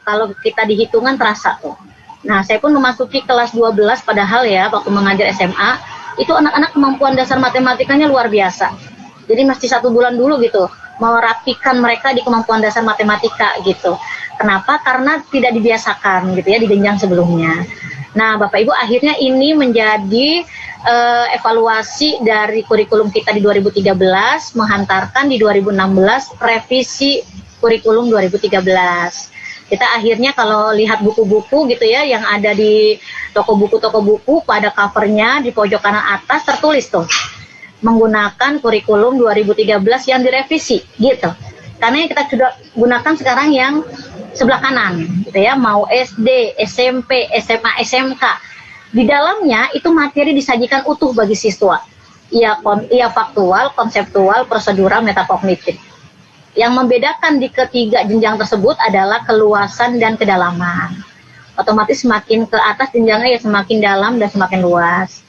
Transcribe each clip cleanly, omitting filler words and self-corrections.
Kalau kita dihitungan terasa tuh. Nah, saya pun memasuki kelas 12 padahal ya, waktu mengajar SMA, itu anak-anak kemampuan dasar matematikanya luar biasa. Jadi mesti 1 bulan dulu gitu, merapikan mereka di kemampuan dasar matematika gitu. Kenapa? Karena tidak dibiasakan gitu ya di jenjang sebelumnya. Nah, Bapak Ibu, akhirnya ini menjadi evaluasi dari kurikulum kita di 2013, menghantarkan di 2016 revisi kurikulum 2013. Kita akhirnya kalau lihat buku-buku gitu ya, yang ada di toko buku pada covernya di pojok kanan atas tertulis tuh, menggunakan kurikulum 2013 yang direvisi gitu. Karena yang kita sudah gunakan sekarang yang sebelah kanan gitu ya, mau SD, SMP, SMA, SMK. Di dalamnya itu materi disajikan utuh bagi siswa. Ia faktual, konseptual, prosedural, metakognitif. Yang membedakan di ketiga jenjang tersebut adalah keluasan dan kedalaman. Otomatis semakin ke atas jenjangnya ya semakin dalam dan semakin luas.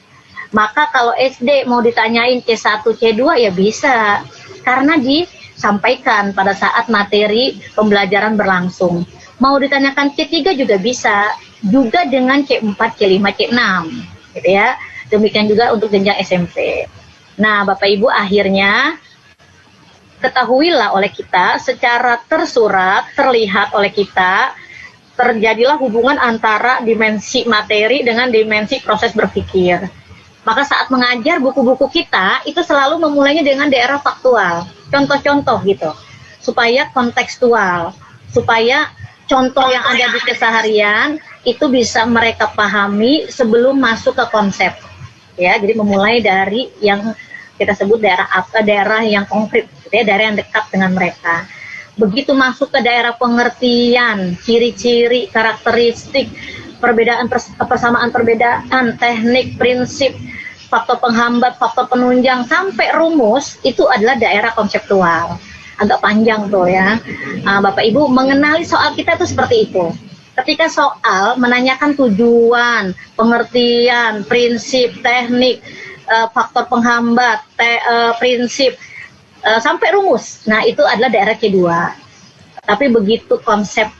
Maka kalau SD mau ditanyain C1, C2 ya bisa. Karena disampaikan pada saat materi pembelajaran berlangsung. Mau ditanyakan C3 juga bisa. Juga dengan C4, C5, C6 gitu ya. Demikian juga untuk jenjang SMP. Nah, Bapak Ibu, akhirnya ketahuilah oleh kita secara tersurat, terlihat oleh kita, terjadilah hubungan antara dimensi materi dengan dimensi proses berpikir. Maka saat mengajar buku-buku kita itu selalu memulainya dengan daerah faktual, contoh-contoh gitu, supaya kontekstual, supaya contoh yang ada di keseharian itu bisa mereka pahami sebelum masuk ke konsep. Ya, jadi memulai dari yang kita sebut daerah yang konkret, gitu ya, daerah yang dekat dengan mereka. Begitu masuk ke daerah pengertian, ciri-ciri, karakteristik, persamaan perbedaan, teknik, prinsip, faktor penghambat, faktor penunjang, sampai rumus, itu adalah daerah konseptual. Agak panjang tuh ya. Bapak Ibu, mengenali soal kita itu seperti itu. Ketika soal menanyakan tujuan, pengertian, prinsip, teknik, faktor penghambat, prinsip, sampai rumus. Nah, itu adalah daerah C2. Tapi begitu konsep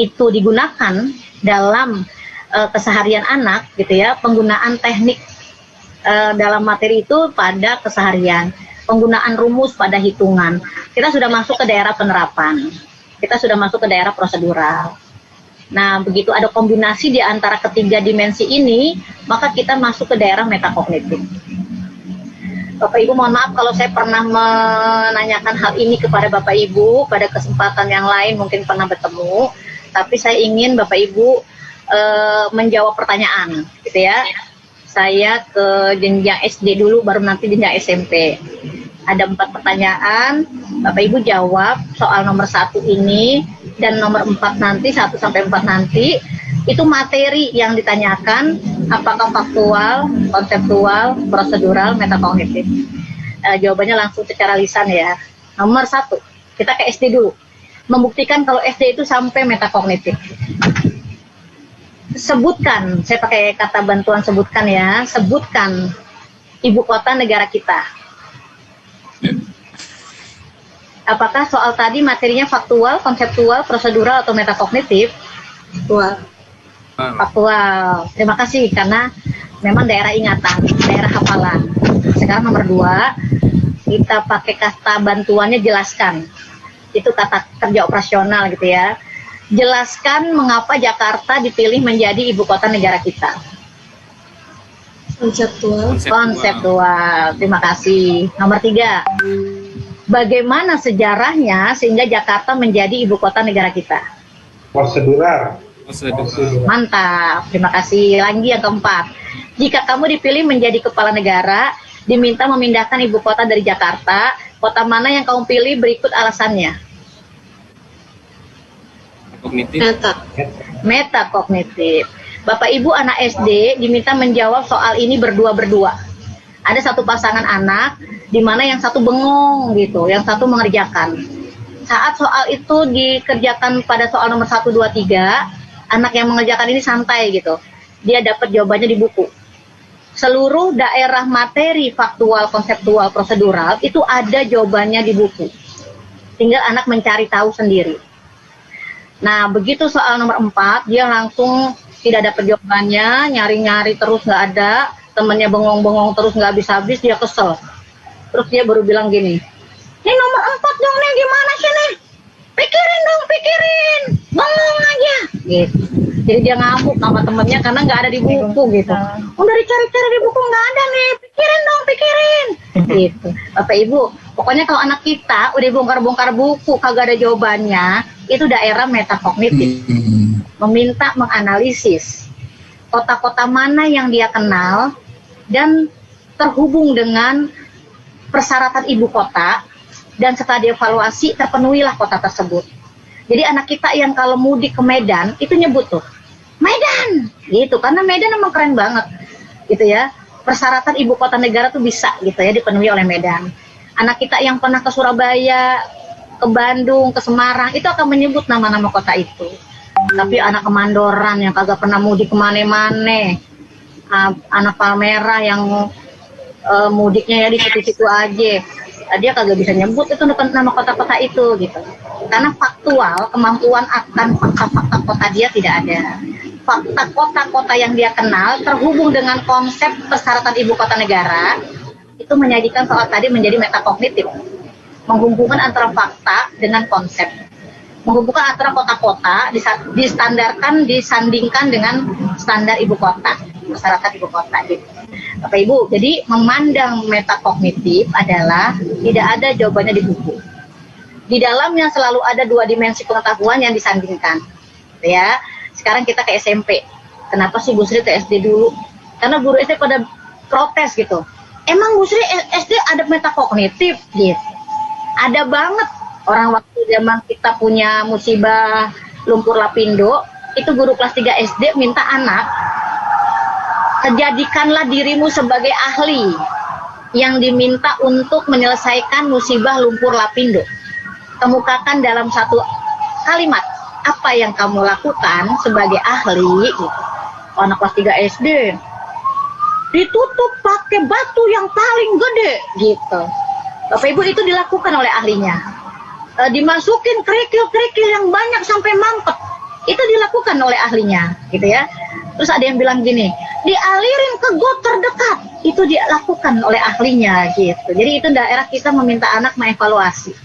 itu digunakan dalam keseharian anak, gitu ya, penggunaan teknik dalam materi itu pada keseharian, penggunaan rumus pada hitungan, kita sudah masuk ke daerah penerapan, kita sudah masuk ke daerah prosedural. Nah, begitu ada kombinasi di antara ketiga dimensi ini, maka kita masuk ke daerah metakognitif. Bapak Ibu, mohon maaf kalau saya pernah menanyakan hal ini kepada Bapak Ibu pada kesempatan yang lain, mungkin pernah bertemu, tapi saya ingin Bapak Ibu menjawab pertanyaan, gitu ya. Saya ke jenjang SD dulu, baru nanti jenjang SMP. Ada 4 pertanyaan, Bapak Ibu jawab soal nomor 1 ini, dan nomor 4 nanti, 1 sampai 4 nanti, itu materi yang ditanyakan, apakah faktual, konseptual, prosedural, metakognitif. Jawabannya langsung secara lisan ya. Nomor 1, kita ke SD dulu. Membuktikan kalau SD itu sampai metakognitif. Sebutkan, saya pakai kata bantuan sebutkan ya, sebutkan ibu kota negara kita. Apakah soal tadi materinya faktual, konseptual, prosedural, atau metakognitif? Faktual. Faktual. Terima kasih, karena memang daerah ingatan, daerah hafalan. Sekarang nomor 2, kita pakai kata bantuannya jelaskan. Itu kata kerja operasional gitu ya. Jelaskan mengapa Jakarta dipilih menjadi ibu kota negara kita. Konseptual. Konseptual. Terima kasih. Nomor 3. Bagaimana sejarahnya sehingga Jakarta menjadi ibu kota negara kita? Prosedural. Mantap, terima kasih. Lagi yang keempat, jika kamu dipilih menjadi kepala negara, diminta memindahkan ibu kota dari Jakarta, kota mana yang kamu pilih, berikut alasannya. Metakognitif. Bapak Ibu anak SD diminta menjawab soal ini berdua-berdua. Ada satu pasangan anak, di mana yang satu bengong gitu, yang satu mengerjakan. Saat soal itu dikerjakan pada soal nomor 1, 2, 3, anak yang mengerjakan ini santai gitu. Dia dapat jawabannya di buku. Seluruh daerah materi faktual, konseptual, prosedural itu ada jawabannya di buku. Tinggal anak mencari tahu sendiri. Nah, begitu soal nomor 4, dia langsung tidak dapat jawabannya, nyari-nyari terus nggak ada, temennya bengong-bengong terus nggak habis-habis, dia kesel. Terus dia baru bilang gini, ini nomor 4 dong nih, gimana sih nih? Pikirin dong, pikirin, bengong aja. Gitu. Jadi dia ngamuk sama temennya karena nggak ada di buku gitu. Udah dicari-cari di buku nggak ada nih, pikirin dong, pikirin. Gitu. Bapak Ibu, pokoknya kalau anak kita udah bongkar-bongkar buku kagak ada jawabannya, itu daerah metakognitif. Meminta menganalisis kota-kota mana yang dia kenal dan terhubung dengan persyaratan ibu kota, dan setelah dievaluasi terpenuhilah kota tersebut. Jadi anak kita yang kalau mudik ke Medan itu nyebut tuh Medan gitu, karena Medan emang keren banget gitu ya, persyaratan ibu kota negara tuh bisa gitu ya dipenuhi oleh Medan. Anak kita yang pernah ke Surabaya, ke Bandung, ke Semarang itu akan menyebut nama-nama kota itu. Tapi anak kemandoran yang kagak pernah mudik kemana-mana, anak Palmerah yang mudiknya ya di situ-situ aja, dia kagak bisa nyebut itu nama kota-kota itu gitu. Karena faktual, kemampuan akan fakta-fakta kota dia tidak ada. Fakta kota-kota yang dia kenal terhubung dengan konsep persyaratan ibu kota negara, itu menjadikan soal tadi menjadi metakognitif. Menghubungkan antara fakta dengan konsep. Menghubungkan antara kota-kota, distandarkan, disandingkan dengan standar ibu kota, persyaratan ibu kota gitu. Bapak Ibu, jadi memandang metakognitif adalah tidak ada jawabannya di buku. Di dalamnya selalu ada dua dimensi pengetahuan yang disandingkan. Ya, sekarang kita ke SMP. Kenapa sih Bu Sri ke SD dulu? Karena guru SD pada protes gitu. Emang Bu Sri SD ada metakognitif gitu? Ada banget. Orang waktu zaman kita punya musibah lumpur lapindo, itu guru kelas 3 SD minta anak, jadikanlah dirimu sebagai ahli yang diminta untuk menyelesaikan musibah lumpur lapindo. Kemukakan dalam satu kalimat apa yang kamu lakukan sebagai ahli gitu. Anak kelas 3 SD ditutup pakai batu yang paling gede gitu. Bapak Ibu, itu dilakukan oleh ahlinya. Dimasukin kerikil-kerikil yang banyak sampai mampet, itu dilakukan oleh ahlinya gitu ya. Terus ada yang bilang gini, dialirin ke got terdekat, itu dilakukan oleh ahlinya gitu. Jadi itu daerah kita meminta anak mengevaluasi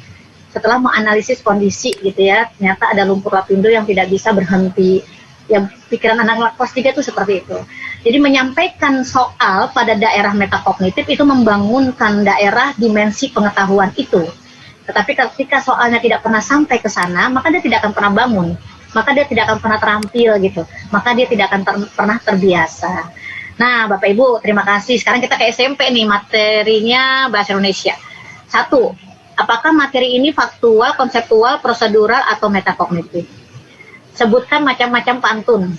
setelah menganalisis kondisi gitu ya, ternyata ada lumpur lapindo yang tidak bisa berhenti. Ya, pikiran anak kelas 3 itu seperti itu. Jadi menyampaikan soal pada daerah metakognitif itu membangunkan daerah dimensi pengetahuan itu. Tetapi ketika soalnya tidak pernah sampai ke sana, maka dia tidak akan pernah bangun, maka dia tidak akan pernah terampil gitu, maka dia tidak akan pernah terbiasa. Nah, Bapak Ibu, terima kasih. Sekarang kita ke SMP nih, materinya Bahasa Indonesia. 1. Apakah materi ini faktual, konseptual, prosedural, atau metakognitif? Sebutkan macam-macam pantun.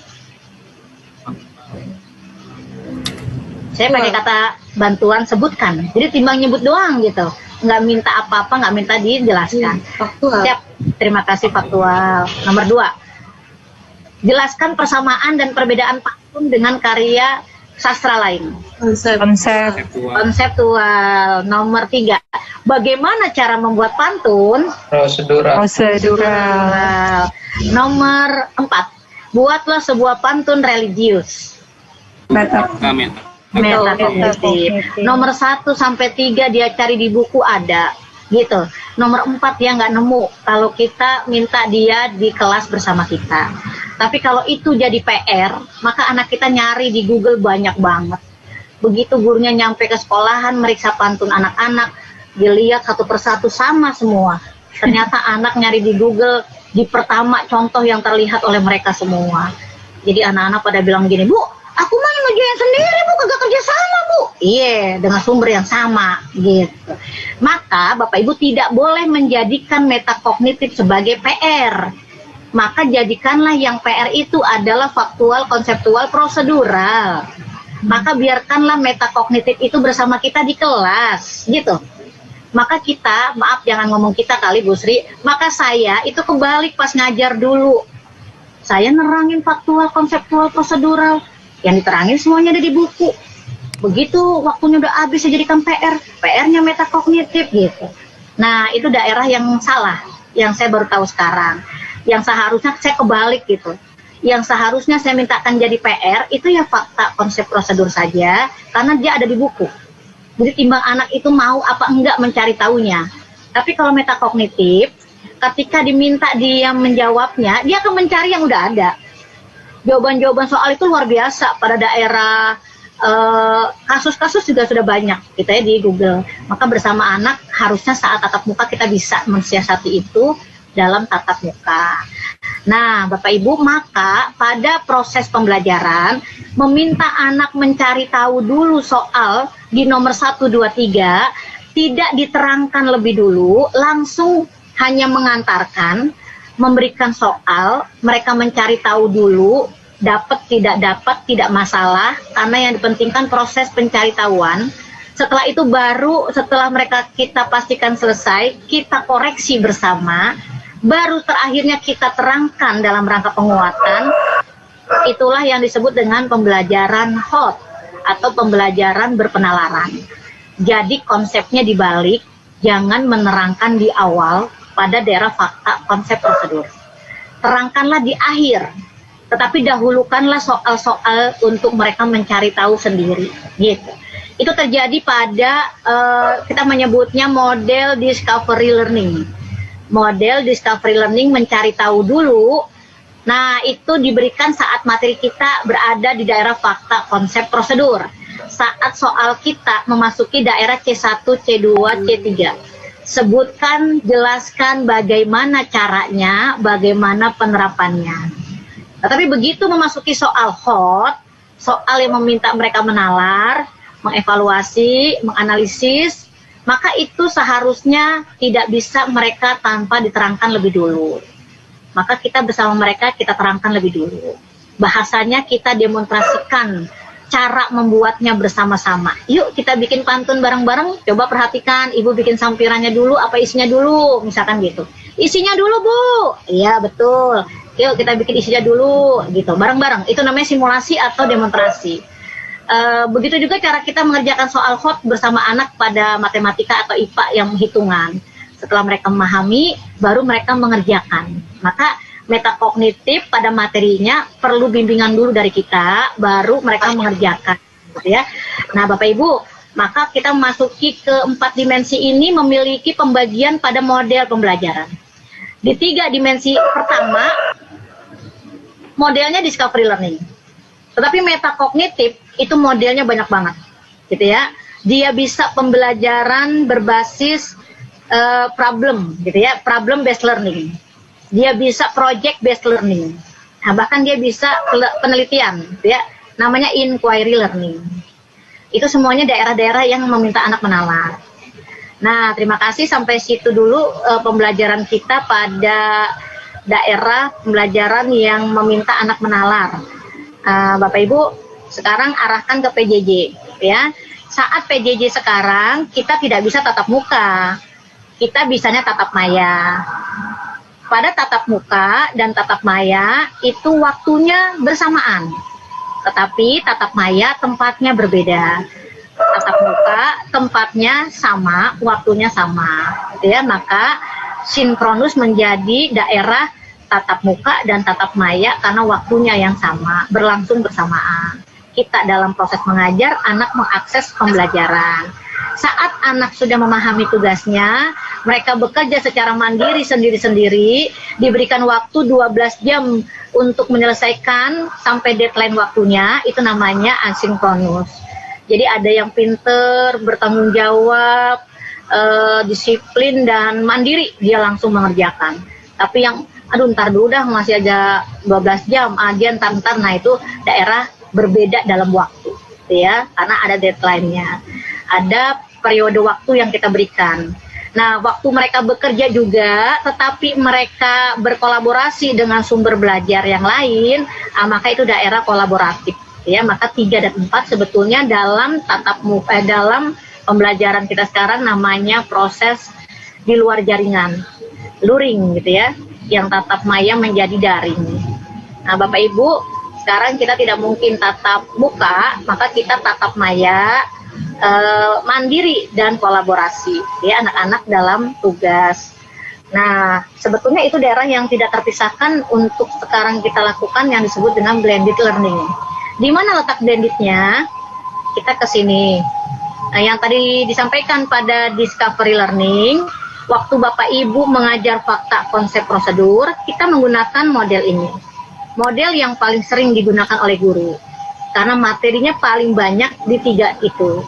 Saya pakai kata bantuan sebutkan. Jadi timbang nyebut doang gitu. Nggak minta apa-apa, nggak minta dijelaskan. Faktual. Siap, terima kasih, faktual. Nomor 2. Jelaskan persamaan dan perbedaan pantun dengan karya sastra lain. Konseptual. Nomor 3. Bagaimana cara membuat pantun? Prosedural. Nomor 4. Buatlah sebuah pantun religius. Metakognitif. Nomor 1 sampai 3 dia cari di buku ada, gitu. Nomor 4 dia nggak nemu kalau kita minta dia di kelas bersama kita. Tapi kalau itu jadi PR, maka anak kita nyari di Google banyak banget. Begitu gurunya nyampe ke sekolahan meriksa pantun anak-anak, dilihat satu persatu sama semua. Ternyata anak nyari di Google di pertama contoh yang terlihat oleh mereka semua. Jadi anak-anak pada bilang gini, Bu, aku mah ngerjain sendiri, Bu, kagak kerja sama, Bu. Iya, dengan sumber yang sama, gitu. Maka Bapak Ibu tidak boleh menjadikan metakognitif sebagai PR. Maka jadikanlah yang PR itu adalah faktual, konseptual, prosedural. Maka biarkanlah metakognitif itu bersama kita di kelas, gitu. Maka kita, maaf jangan ngomong kita kali Bu Sri, maka saya itu kebalik pas ngajar dulu. Saya nerangin faktual, konseptual, prosedural. Yang diterangin semuanya ada di buku. Begitu waktunya udah habis saya jadikan PR. PR-nya metakognitif gitu. Nah, itu daerah yang salah, yang saya baru tahu sekarang. Yang seharusnya saya kebalik gitu. Yang seharusnya saya mintakan jadi PR itu ya fakta konsep prosedur saja, karena dia ada di buku. Jadi timbang anak itu mau apa enggak mencari tahunya. Tapi kalau metakognitif, ketika diminta dia menjawabnya, dia akan mencari yang udah ada. Jawaban-jawaban soal itu luar biasa pada daerah, kasus-kasus juga sudah banyak gitu ya di Google. Maka bersama anak harusnya saat tatap muka kita bisa mensiasati itu dalam tatap muka. Nah, Bapak Ibu, maka pada proses pembelajaran meminta anak mencari tahu dulu soal di nomor 1, 2, 3 tidak diterangkan lebih dulu, langsung hanya mengantarkan, memberikan soal, mereka mencari tahu dulu, dapat tidak masalah, karena yang dipentingkan proses pencari-tahuan. Setelah itu baru setelah mereka kita pastikan selesai, kita koreksi bersama, baru terakhirnya kita terangkan dalam rangka penguatan. Itulah yang disebut dengan pembelajaran HOT atau pembelajaran berpenalaran. Jadi konsepnya dibalik, jangan menerangkan di awal pada daerah fakta konsep prosedur. Terangkanlah di akhir, tetapi dahulukanlah soal-soal untuk mereka mencari tahu sendiri, gitu. Itu terjadi pada kita menyebutnya model discovery learning. Model discovery learning mencari tahu dulu. Nah, itu diberikan saat materi kita berada di daerah fakta konsep prosedur. Saat soal kita memasuki daerah C1, C2, C3. Sebutkan, jelaskan bagaimana caranya, bagaimana penerapannya. Nah, tapi begitu memasuki soal HOT, soal yang meminta mereka menalar, mengevaluasi, menganalisis, maka itu seharusnya tidak bisa mereka tanpa diterangkan lebih dulu. Maka kita bersama mereka kita terangkan lebih dulu. Bahasanya kita demonstrasikan cara membuatnya bersama-sama. Yuk kita bikin pantun bareng-bareng, coba perhatikan, ibu bikin sampirannya dulu, apa isinya dulu, misalkan gitu. Isinya dulu Bu, iya betul. Yuk kita bikin isinya dulu, gitu, bareng-bareng. Itu namanya simulasi atau demonstrasi. Begitu juga cara kita mengerjakan soal HOT bersama anak pada matematika atau IPA yang hitungan. Setelah mereka memahami, baru mereka mengerjakan. Maka metakognitif pada materinya perlu bimbingan dulu dari kita, baru mereka mengerjakan, gitu ya. Nah, Bapak Ibu, maka kita memasuki ke 4 dimensi ini memiliki pembagian pada model pembelajaran. Di 3 dimensi pertama, modelnya discovery learning. Tetapi metakognitif itu modelnya banyak banget, gitu ya. Dia bisa pembelajaran berbasis problem, gitu ya, problem based learning. Dia bisa project based learning. Nah, bahkan dia bisa penelitian, gitu ya, namanya inquiry learning. Itu semuanya daerah-daerah yang meminta anak menalar. Nah, terima kasih sampai situ dulu pembelajaran kita pada daerah pembelajaran yang meminta anak menalar. Bapak Ibu, sekarang arahkan ke PJJ, ya. Saat PJJ sekarang kita tidak bisa tatap muka, kita bisanya tatap maya. Pada tatap muka dan tatap maya itu waktunya bersamaan, tetapi tatap maya tempatnya berbeda. Tatap muka tempatnya sama, waktunya sama, gitu ya. Maka sinkronus menjadi daerah tatap muka dan tatap maya karena waktunya yang sama, berlangsung bersamaan. Kita dalam proses mengajar, anak mengakses pembelajaran. Saat anak sudah memahami tugasnya, mereka bekerja secara mandiri sendiri-sendiri, diberikan waktu 12 jam untuk menyelesaikan sampai deadline waktunya, itu namanya asinkronus. Jadi ada yang pinter, bertanggung jawab, disiplin dan mandiri, dia langsung mengerjakan. Tapi yang aduh ntar dulu dah, masih aja 12 jam, dia ntar, nah itu daerah berbeda dalam waktu, gitu ya, karena ada deadline-nya, ada periode waktu yang kita berikan. Nah, waktu mereka bekerja juga, tetapi mereka berkolaborasi dengan sumber belajar yang lain, maka itu daerah kolaboratif, ya. Maka 3 dan 4 sebetulnya dalam tatap muka, dalam pembelajaran kita sekarang namanya proses di luar jaringan, luring, gitu ya. Yang tatap maya menjadi daring. Nah, Bapak Ibu, sekarang kita tidak mungkin tatap muka, maka kita tatap maya, mandiri dan kolaborasi, ya, anak-anak dalam tugas Nah, sebetulnya itu daerah yang tidak terpisahkan untuk sekarang kita lakukan yang disebut dengan blended learning. Di mana letak blendednya? Kita ke sini. Nah, yang tadi disampaikan pada discovery learning, waktu Bapak Ibu mengajar fakta, konsep, prosedur, kita menggunakan model ini. Model yang paling sering digunakan oleh guru. Karena materinya paling banyak di 3 itu.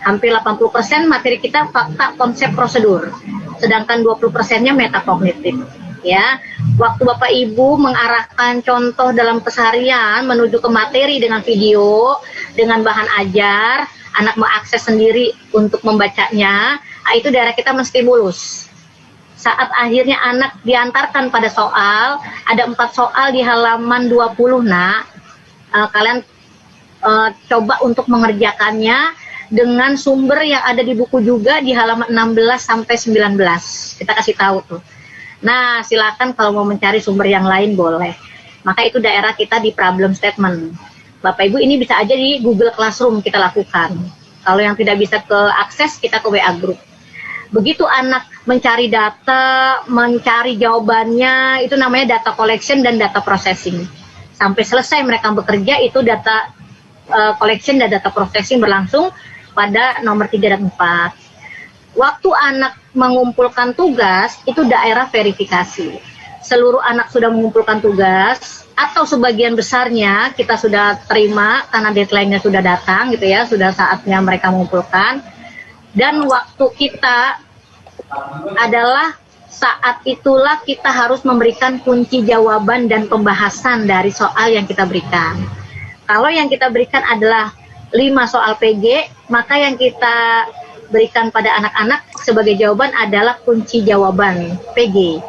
Hampir 80% materi kita fakta, konsep, prosedur. Sedangkan 20%-nya metakognitif. Ya, waktu Bapak Ibu mengarahkan contoh dalam keseharian menuju ke materi dengan video, dengan bahan ajar, anak mengakses sendiri untuk membacanya, itu daerah kita menstimulus. Saat akhirnya anak diantarkan pada soal, ada 4 soal di halaman 20, nak. Kalian coba untuk mengerjakannya dengan sumber yang ada di buku juga di halaman 16 sampai 19. Kita kasih tahu tuh. Nah, silakan kalau mau mencari sumber yang lain boleh. Maka itu daerah kita di problem statement. Bapak Ibu ini bisa aja di Google Classroom kita lakukan. Kalau yang tidak bisa ke akses, kita ke WA Group. Begitu anak mencari data, mencari jawabannya, itu namanya data collection dan data processing. Sampai selesai mereka bekerja, itu data collection dan data processing berlangsung pada nomor 3 dan 4. Waktu anak mengumpulkan tugas, itu daerah verifikasi. Seluruh anak sudah mengumpulkan tugas, atau sebagian besarnya kita sudah terima karena deadline-nya sudah datang gitu ya, sudah saatnya mereka mengumpulkan. Dan waktu kita adalah saat itulah kita harus memberikan kunci jawaban dan pembahasan dari soal yang kita berikan. Kalau yang kita berikan adalah 5 soal PG, maka yang kita berikan pada anak-anak sebagai jawaban adalah kunci jawaban PG.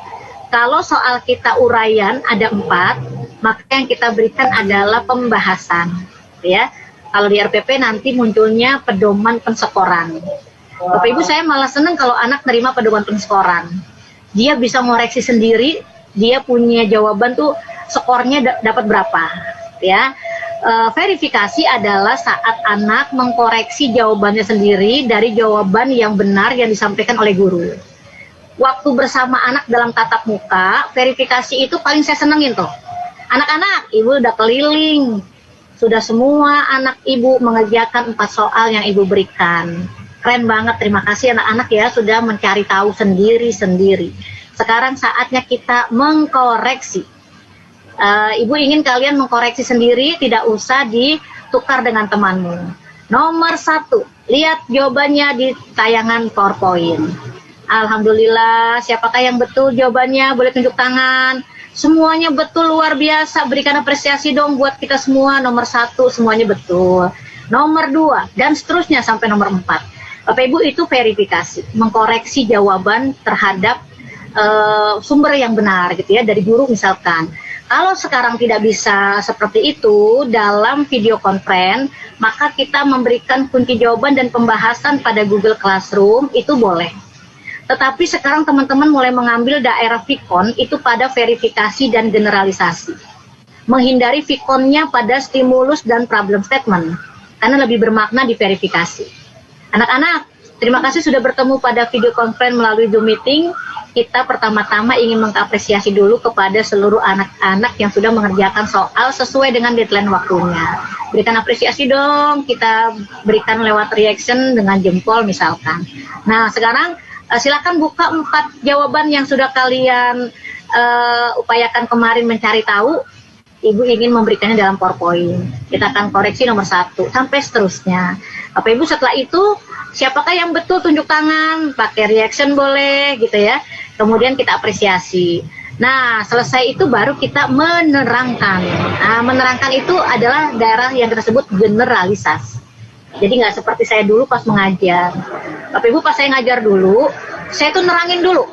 Kalau soal kita uraian ada 4, maka yang kita berikan adalah pembahasan, ya. Kalau di RPP nanti munculnya pedoman penskoran. Bapak Ibu, saya malah senang kalau anak nerima pedoman penskoran. Dia bisa ngoreksi sendiri, dia punya jawaban tuh skornya dapat berapa, ya. Verifikasi adalah saat anak mengkoreksi jawabannya sendiri dari jawaban yang benar yang disampaikan oleh guru. Waktu bersama anak dalam tatap muka, verifikasi itu paling saya senengin tuh. Anak-anak, ibu udah keliling, sudah semua anak ibu mengerjakan 4 soal yang ibu berikan. Keren banget, terima kasih anak-anak ya sudah mencari tahu sendiri-sendiri. Sekarang saatnya kita mengkoreksi. Ibu ingin kalian mengkoreksi sendiri, tidak usah ditukar dengan temanmu. Nomor 1, lihat jawabannya di tayangan PowerPoint. Alhamdulillah, siapakah yang betul jawabannya? Boleh tunjuk tangan. Semuanya betul, luar biasa. Berikan apresiasi dong buat kita semua. Nomor 1, semuanya betul. Nomor 2, dan seterusnya sampai nomor 4. Bapak Ibu, itu verifikasi, mengkoreksi jawaban terhadap sumber yang benar gitu ya, dari guru misalkan. Kalau sekarang tidak bisa seperti itu dalam video conference, maka kita memberikan kunci jawaban dan pembahasan pada Google Classroom, itu boleh. Tetapi sekarang teman-teman mulai mengambil daerah Vicon itu pada verifikasi dan generalisasi. Menghindari Viconnya pada stimulus dan problem statement, karena lebih bermakna di verifikasi. Anak-anak, terima kasih sudah bertemu pada video conference melalui Zoom meeting. Kita pertama-tama ingin mengapresiasi dulu kepada seluruh anak-anak yang sudah mengerjakan soal sesuai dengan deadline waktunya. Berikan apresiasi dong, kita berikan lewat reaction dengan jempol misalkan. Nah, sekarang silakan buka 4 jawaban yang sudah kalian upayakan kemarin mencari tahu. Ibu ingin memberikannya dalam PowerPoint. Kita akan koreksi nomor 1 sampai seterusnya. Bapak Ibu, setelah itu siapakah yang betul tunjuk tangan, pakai reaction boleh gitu ya. Kemudian kita apresiasi. Nah, selesai itu baru kita menerangkan. Nah, menerangkan itu adalah daerah yang kita sebut generalisasi. Jadi nggak seperti saya dulu pas mengajar. Bapak Ibu, pas saya ngajar dulu, saya tuh nerangin dulu.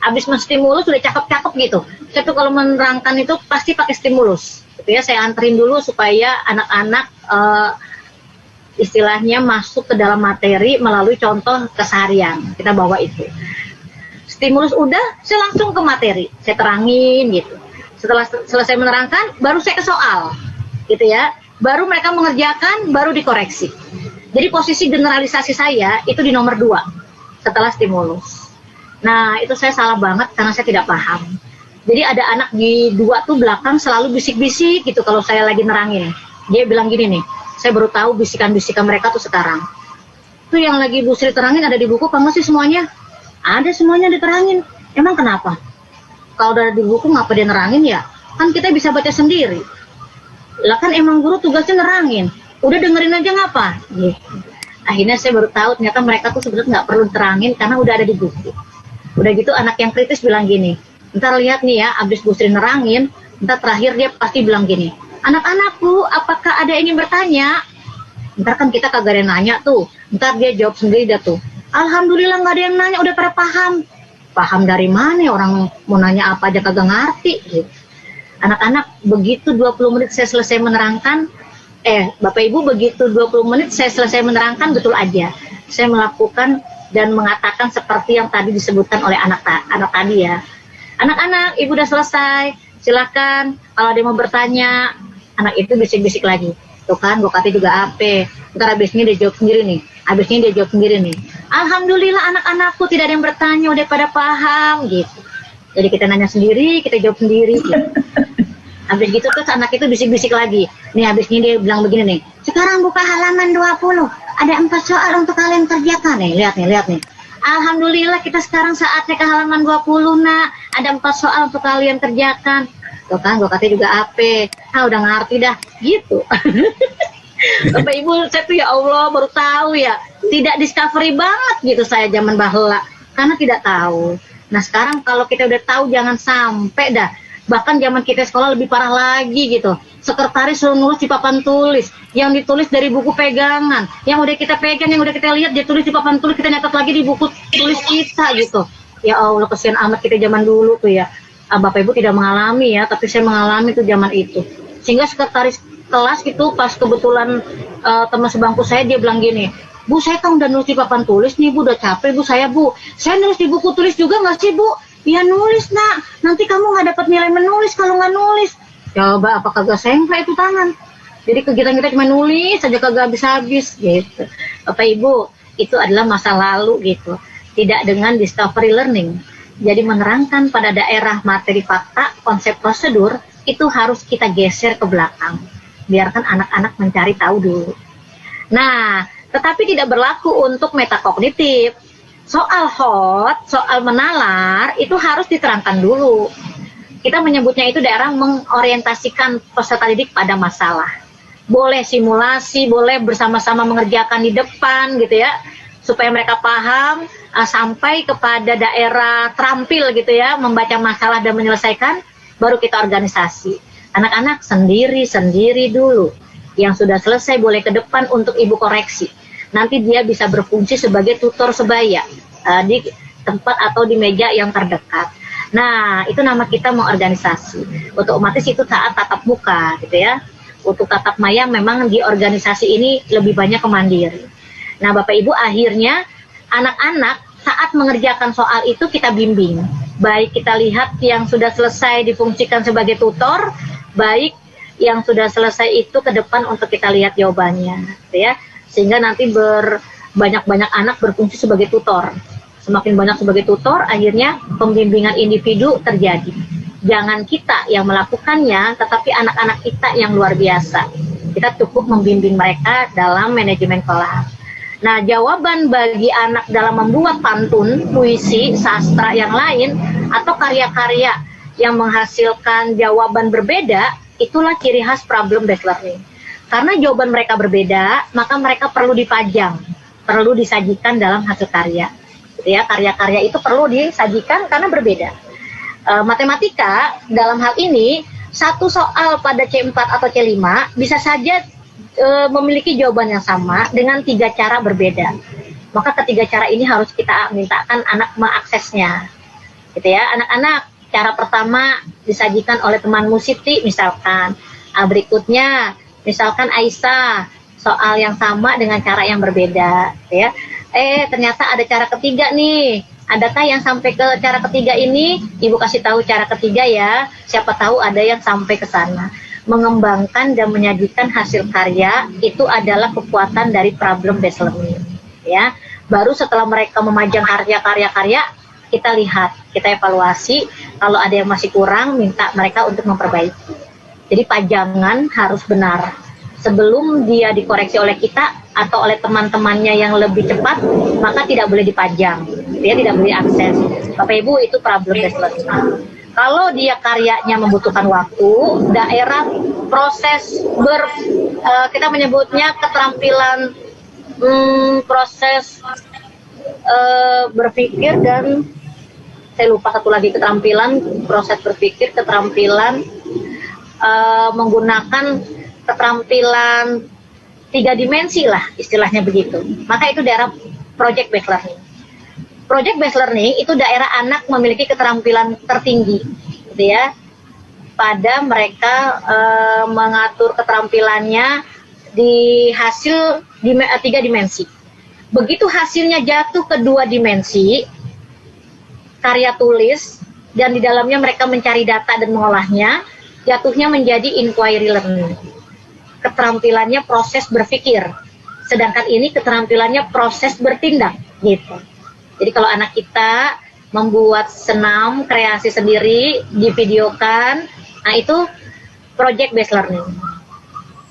Habis menstimulus sudah cakep-cakep gitu. Saya tuh kalau menerangkan itu pasti pakai stimulus. Gitu ya, saya anterin dulu supaya anak-anak istilahnya masuk ke dalam materi melalui contoh keseharian. Kita bawa itu. Stimulus udah, saya langsung ke materi. Saya terangin gitu. Setelah selesai menerangkan, baru saya ke soal. Gitu ya. Baru mereka mengerjakan, baru dikoreksi. Jadi posisi generalisasi saya itu di nomor 2 setelah stimulus. Nah, itu saya salah banget karena saya tidak paham. Jadi ada anak di dua tuh belakang selalu bisik-bisik gitu kalau saya lagi nerangin. Dia bilang gini nih, saya baru tahu bisikan-bisikan mereka tuh sekarang. Tuh yang lagi Bu Sri terangin ada di buku apa nggak sih semuanya? Ada semuanya diterangin. Emang kenapa? Kalau udah di buku ngapa dia nerangin ya? Kan kita bisa baca sendiri. Lah kan emang guru tugasnya nerangin. Udah dengerin aja ngapa? Gitu. Akhirnya saya baru tahu ternyata mereka tuh sebenarnya nggak perlu terangin karena udah ada di buku. Udah gitu anak yang kritis bilang gini, ntar lihat nih ya, abis Bu Sri nerangin, ntar terakhir dia pasti bilang gini, anak-anakku apakah ada yang ingin bertanya? Ntar kan kita kagak ada yang nanya tuh, ntar dia jawab sendiri dah tuh, alhamdulillah nggak ada yang nanya, udah pada paham. Paham dari mana orang mau nanya apa aja kagak ngerti gitu. Anak-anak begitu 20 menit saya selesai menerangkan, Bapak Ibu begitu 20 menit saya selesai menerangkan betul aja. Saya melakukan dan mengatakan seperti yang tadi disebutkan oleh anak tadi ya. Anak-anak, Ibu udah selesai, silakan kalau ada yang mau bertanya. Anak itu bisik-bisik lagi. Tuh kan, gue kata juga apa. Ntar abisnya dia jawab sendiri nih. Abisnya dia jawab sendiri nih. Alhamdulillah anak-anakku tidak ada yang bertanya, udah pada paham gitu. Jadi kita nanya sendiri, kita jawab sendiri gitu. Habis gitu terus anak itu bisik-bisik lagi. Nih habisnya dia bilang begini nih. Sekarang buka halaman 20. Ada 4 soal untuk kalian kerjakan nih. Lihat nih. Alhamdulillah kita sekarang saatnya ke halaman 20 nak. Ada 4 soal untuk kalian kerjakan. Tuh kan gue katanya juga apa. Udah ngerti dah. Gitu. Bapak Ibu saya tuh ya Allah baru tahu ya. Tidak discovery banget gitu saya zaman bahula. Karena tidak tahu. Nah sekarang kalau kita udah tahu jangan sampai dah. Bahkan zaman kita sekolah lebih parah lagi gitu. Sekretaris suruh nulis di papan tulis. Yang ditulis dari buku pegangan. Yang udah kita pegang, yang udah kita lihat, dia tulis di papan tulis, kita nyatat lagi di buku tulis kita gitu. Ya Allah, kesian amat kita zaman dulu tuh ya. Bapak Ibu tidak mengalami ya, tapi saya mengalami tuh zaman itu. Sehingga sekretaris kelas itu pas kebetulan teman sebangku saya, dia bilang gini, Bu, saya kan udah nulis di papan tulis nih Bu, udah capek Bu saya Bu. Saya nulis di buku tulis juga nggak sih Bu? Ya nulis nak, nanti kamu nggak dapat nilai menulis kalau nggak nulis. Coba apa kagak sengklek itu tangan. Jadi kegiatan kita cuma nulis saja kagak habis-habis gitu. Bapak Ibu, itu adalah masa lalu gitu. Tidak dengan discovery learning. Jadi menerangkan pada daerah materi fakta, konsep prosedur itu harus kita geser ke belakang. Biarkan anak-anak mencari tahu dulu. Nah, tetapi tidak berlaku untuk metakognitif. Soal hot, soal menalar, itu harus diterangkan dulu. Kita menyebutnya itu daerah mengorientasikan peserta didik pada masalah. Boleh simulasi, boleh bersama-sama mengerjakan di depan gitu ya, supaya mereka paham, sampai kepada daerah terampil gitu ya, membaca masalah dan menyelesaikan, baru kita organisasi. Anak-anak sendiri-sendiri dulu. Yang sudah selesai boleh ke depan untuk ibu koreksi. Nanti dia bisa berfungsi sebagai tutor sebaya di tempat atau di meja yang terdekat. Nah, itu nama kita mengorganisasi. Otomatis itu saat tatap muka, gitu ya. Untuk tatap maya memang di organisasi ini lebih banyak kemandiri. Nah, Bapak Ibu akhirnya anak-anak saat mengerjakan soal itu kita bimbing. Baik kita lihat yang sudah selesai difungsikan sebagai tutor, baik yang sudah selesai itu ke depan untuk kita lihat jawabannya, gitu ya. Sehingga nanti banyak-banyak anak berfungsi sebagai tutor. Semakin banyak sebagai tutor, akhirnya pembimbingan individu terjadi. Jangan kita yang melakukannya, tetapi anak-anak kita yang luar biasa. Kita cukup membimbing mereka dalam manajemen kelas. Nah, jawaban bagi anak dalam membuat pantun, puisi, sastra yang lain, atau karya-karya yang menghasilkan jawaban berbeda, itulah ciri khas problem based learning. Karena jawaban mereka berbeda, maka mereka perlu dipajang, perlu disajikan dalam hasil karya. Gitu ya, karya-karya itu perlu disajikan karena berbeda. Matematika dalam hal ini, satu soal pada C4 atau C5 bisa saja memiliki jawaban yang sama dengan 3 cara berbeda. Maka ketiga cara ini harus kita mintakan anak mengaksesnya. Gitu ya, anak-anak, cara pertama disajikan oleh temanmu Siti misalkan. Berikutnya misalkan Aisyah, soal yang sama dengan cara yang berbeda, ya. Ternyata ada cara ketiga nih. Adakah yang sampai ke cara ketiga ini? Ibu kasih tahu cara ketiga ya. Siapa tahu ada yang sampai ke sana. Mengembangkan dan menyajikan hasil karya itu adalah kekuatan dari problem based learning, ya. Baru setelah mereka memajang karya, kita lihat, kita evaluasi, kalau ada yang masih kurang, minta mereka untuk memperbaiki. Jadi pajangan harus benar. Sebelum dia dikoreksi oleh kita atau oleh teman-temannya yang lebih cepat, maka tidak boleh dipajang. Dia tidak boleh akses. Bapak Ibu, itu problem based learning. Kalau dia karyanya membutuhkan waktu, daerah proses kita menyebutnya keterampilan proses berpikir dan saya lupa satu lagi keterampilan proses berpikir, keterampilan menggunakan keterampilan 3 dimensi lah istilahnya begitu. Maka itu daerah project based learning. Project based learning itu daerah anak memiliki keterampilan tertinggi, gitu ya, pada mereka mengatur keterampilannya di hasil 3 dimensi. Begitu hasilnya jatuh ke 2 dimensi, karya tulis, dan di dalamnya mereka mencari data dan mengolahnya, jatuhnya menjadi inquiry learning. Keterampilannya proses berpikir, sedangkan ini keterampilannya proses bertindak, gitu. Jadi kalau anak kita membuat senam, kreasi sendiri, divideokan, nah itu project based learning,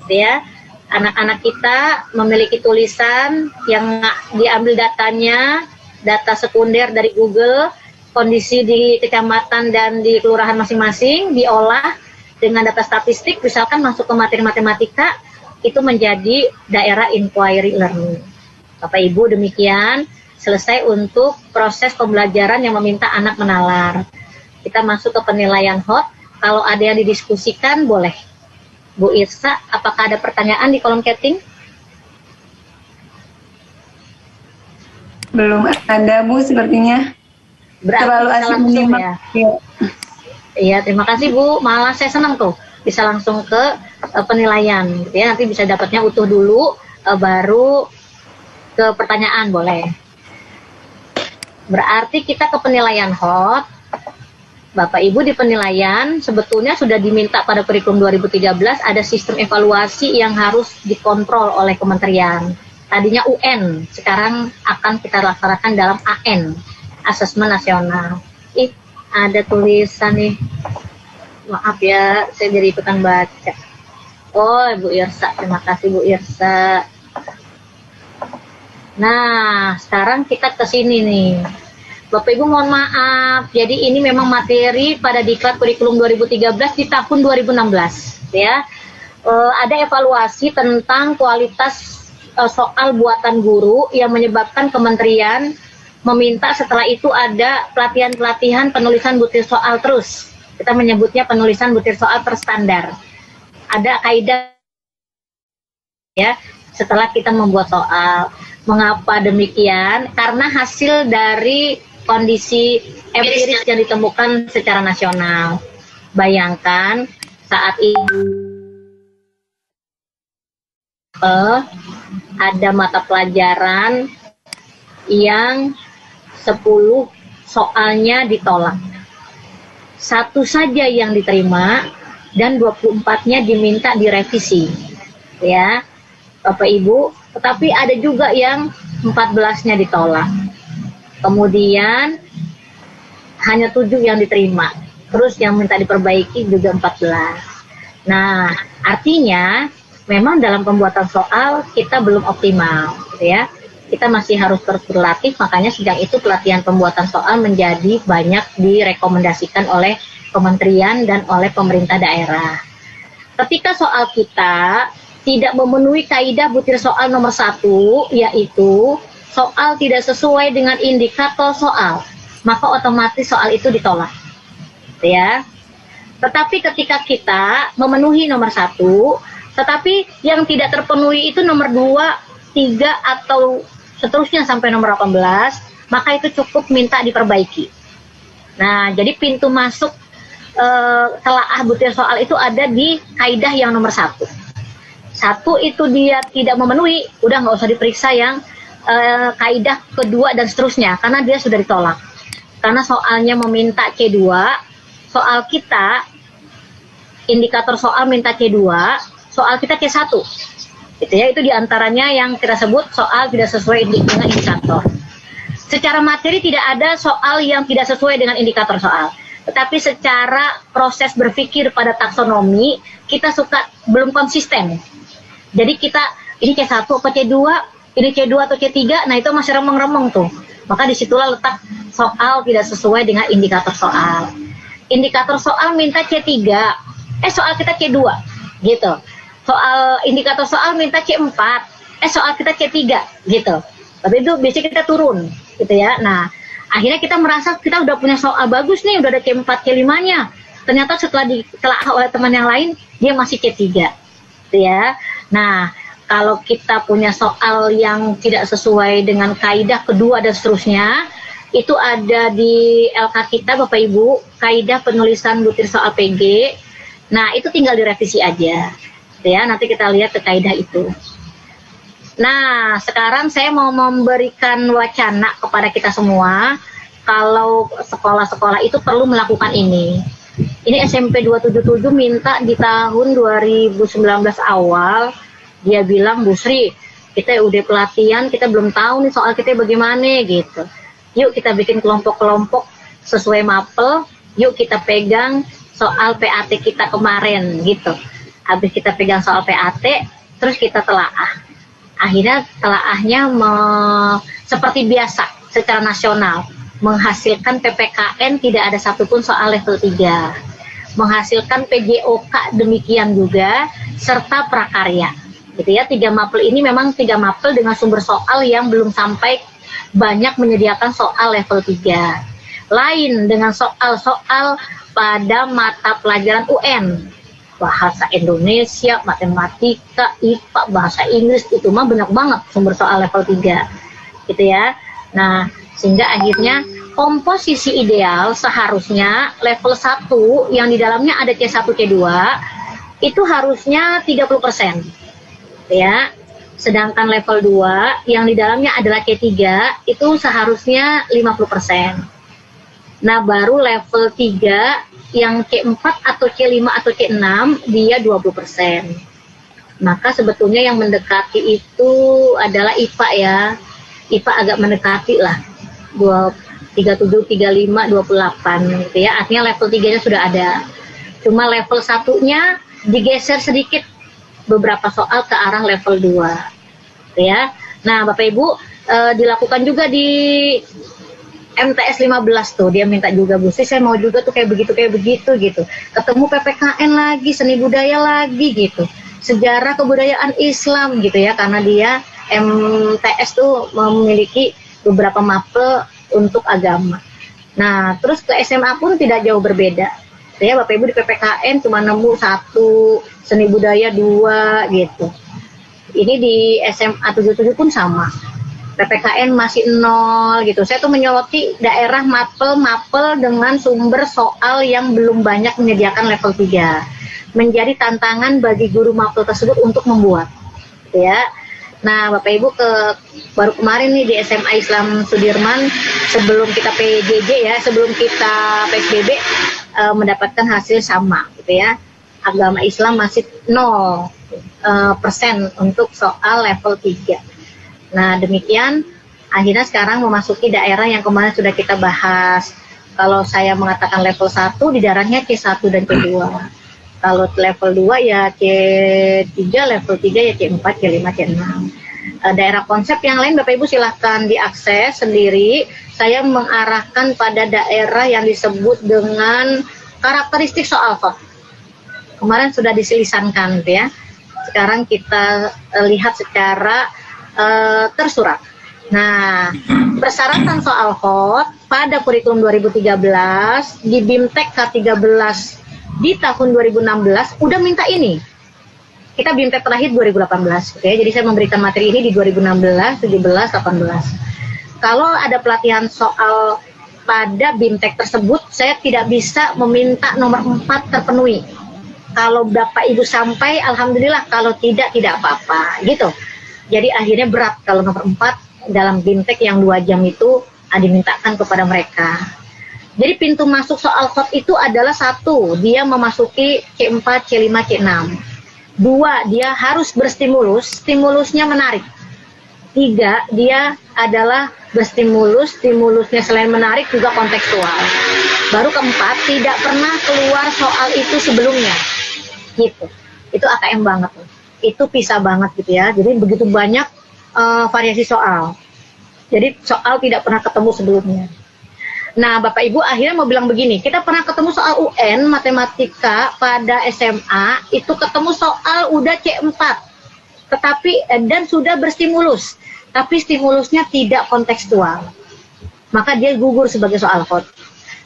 gitu ya. Anak-anak kita memiliki tulisan yang diambil datanya, data sekunder dari Google, kondisi di kecamatan dan di kelurahan masing-masing, diolah dengan data statistik, misalkan masuk ke materi matematika, itu menjadi daerah inquiry learning. Bapak Ibu, demikian selesai untuk proses pembelajaran yang meminta anak menalar. Kita masuk ke penilaian hot. Kalau ada yang didiskusikan, boleh. Bu Irsa, apakah ada pertanyaan di kolom chatting? Belum ada, Bu, sepertinya. Berarti terlalu asik menyimak. Ya. Iya, terima kasih Bu. Malah saya senang tuh bisa langsung ke penilaian, gitu ya. Nanti bisa dapatnya utuh dulu, baru ke pertanyaan, boleh. Berarti kita ke penilaian hot. Bapak Ibu, di penilaian sebetulnya sudah diminta pada kurikulum 2013 ada sistem evaluasi yang harus dikontrol oleh kementerian. Tadinya UN, sekarang akan kita laksanakan dalam AN, Asesmen Nasional. Ada tulisan nih. Maaf ya, saya jadi ikutan baca. Oh, Bu Irsa, terima kasih Bu Irsa. Nah, sekarang kita ke sini nih. Bapak Ibu mohon maaf, jadi ini memang materi pada Diklat Kurikulum 2013 di tahun 2016, ya. Ada evaluasi tentang kualitas soal buatan guru yang menyebabkan kementerian meminta setelah itu ada pelatihan-pelatihan penulisan butir soal terus. Kita menyebutnya penulisan butir soal terstandar. Ada kaidah, ya, setelah kita membuat soal. Mengapa demikian? Karena hasil dari kondisi empiris yang ditemukan secara nasional. Bayangkan saat ini ada mata pelajaran yang 10 soalnya ditolak. 1 saja yang diterima dan 24-nya diminta direvisi. Ya, Bapak Ibu, tetapi ada juga yang 14-nya ditolak. Kemudian hanya 7 yang diterima. Terus yang minta diperbaiki juga 14. Nah, artinya memang dalam pembuatan soal kita belum optimal, gitu ya. Kita masih harus terus berlatih, makanya sejak itu pelatihan pembuatan soal menjadi banyak direkomendasikan oleh kementerian dan oleh pemerintah daerah. Ketika soal kita tidak memenuhi kaidah butir soal nomor 1, yaitu soal tidak sesuai dengan indikator soal, maka otomatis soal itu ditolak, ya. Tetapi ketika kita memenuhi nomor 1, tetapi yang tidak terpenuhi itu nomor 2, 3, atau seterusnya sampai nomor 18, maka itu cukup minta diperbaiki. Nah, jadi pintu masuk telaah butir soal itu ada di kaidah yang nomor 1. 1 itu dia tidak memenuhi, udah nggak usah diperiksa yang kaidah kedua dan seterusnya, karena dia sudah ditolak. Karena soalnya meminta C2, soal kita, indikator soal minta C2, soal kita C1. Itu ya, itu diantaranya yang kita sebut soal tidak sesuai dengan indikator. Secara materi tidak ada soal yang tidak sesuai dengan indikator soal. Tetapi secara proses berpikir pada taksonomi, kita suka belum konsisten. Jadi kita, ini C1 apa C2, ini C2 atau C3, nah itu masih remeng-remeng tuh. Maka disitulah letak soal tidak sesuai dengan indikator soal. Indikator soal minta C3, soal kita C2, gitu. Soal indikator soal minta C4, soal kita C3, gitu. Tapi itu biasanya kita turun, gitu ya. Nah, akhirnya kita merasa kita udah punya soal bagus nih, udah ada C4, C5-nya. Ternyata setelah ditelaah oleh teman yang lain, dia masih C3, gitu ya. Nah, kalau kita punya soal yang tidak sesuai dengan kaidah kedua dan seterusnya, itu ada di LK kita, Bapak Ibu, kaidah penulisan butir soal PG. Nah, itu tinggal direvisi aja, gitu ya. Nanti kita lihat ke kaidah itu. Nah, sekarang saya mau memberikan wacana kepada kita semua, kalau sekolah-sekolah itu perlu melakukan ini. Ini SMP 277 minta di tahun 2019 awal, dia bilang, Bu Sri, kita udah pelatihan, kita belum tahu nih soal kita bagaimana gitu. Yuk kita bikin kelompok-kelompok sesuai mapel, yuk kita pegang soal PAT kita kemarin gitu. Habis kita pegang soal PAT, terus kita telaah. Akhirnya telaahnya seperti biasa secara nasional, menghasilkan PPKN tidak ada satupun soal level 3, menghasilkan PJOK demikian juga, serta prakarya, gitu ya. 3 mapel ini memang 3 mapel dengan sumber soal yang belum sampai banyak menyediakan soal level 3. Lain dengan soal-soal pada mata pelajaran UN, bahasa Indonesia, matematika, IPA, bahasa Inggris, itu mah banyak banget sumber soal level 3, gitu ya. Nah, sehingga akhirnya komposisi ideal seharusnya level 1 yang di dalamnya ada C1, C2, itu harusnya 30%, ya. Sedangkan level 2 yang di dalamnya adalah C3, itu seharusnya 50%. Nah, baru level 3 yang C4 atau C5 atau C6 dia 20%. Maka sebetulnya yang mendekati itu adalah IPA ya. IPA agak mendekati lah. 37, 35, 28 gitu ya. Artinya level 3-nya sudah ada. Cuma level 1-nya digeser sedikit beberapa soal ke arah level 2. Gitu ya. Nah, Bapak Ibu, dilakukan juga di MTS 15 tuh, dia minta juga, Bu Sri, saya mau juga tuh kayak begitu gitu. Ketemu PPKN lagi, seni budaya lagi gitu. Sejarah kebudayaan Islam gitu ya, karena dia MTS tuh memiliki beberapa mapel untuk agama. Nah, terus ke SMA pun tidak jauh berbeda. Ya, Bapak Ibu di PPKN cuma nemu 1, seni budaya 2 gitu. Ini di SMA 77 pun sama. PPKN masih 0 gitu. Saya tuh menyoroti daerah mapel-mapel dengan sumber soal yang belum banyak menyediakan level 3. Menjadi tantangan bagi guru mapel tersebut untuk membuat. Ya. Nah, Bapak Ibu baru kemarin nih di SMA Islam Sudirman, sebelum kita PJJ ya, sebelum kita PSBB, mendapatkan hasil sama gitu ya. Agama Islam masih 0% untuk soal level 3. Nah, demikian akhirnya sekarang memasuki daerah yang kemarin sudah kita bahas. Kalau saya mengatakan level 1, di daerahnya C1 dan C2. Kalau level 2 ya C3, level 3 ya C4, C5, C6. Daerah konsep yang lain Bapak Ibu silahkan diakses sendiri. Saya mengarahkan pada daerah yang disebut dengan karakteristik soal VOT. Kemarin sudah diselisankan gitu ya. Sekarang kita lihat secara tersurat. Nah, persyaratan soal VOT pada kurikulum 2013 di BIMTEK K13 di tahun 2016 udah minta ini. Kita BIMTEK terakhir 2018, oke. Jadi saya memberikan materi ini di 2016, 17, 18. Kalau ada pelatihan soal pada BIMTEK tersebut, saya tidak bisa meminta nomor 4 terpenuhi. Kalau Bapak Ibu sampai, alhamdulillah. Kalau tidak apa-apa, gitu. Jadi akhirnya berat kalau nomor 4 dalam BIMTEK yang 2 jam itu dimintakan kepada mereka. Jadi pintu masuk soal VOT itu adalah 1, dia memasuki C4, C5, C6. 2, dia harus berstimulus, stimulusnya menarik. 3, dia adalah berstimulus, stimulusnya selain menarik juga kontekstual. Baru keempat, tidak pernah keluar soal itu sebelumnya, gitu. Itu AKM banget, itu pisah banget gitu ya. Jadi begitu banyak variasi soal. Jadi soal tidak pernah ketemu sebelumnya. Nah, Bapak Ibu akhirnya mau bilang begini, kita pernah ketemu soal UN matematika pada SMA, itu ketemu soal udah C4, tetapi dan sudah berstimulus, tapi stimulusnya tidak kontekstual. Maka dia gugur sebagai soal hot.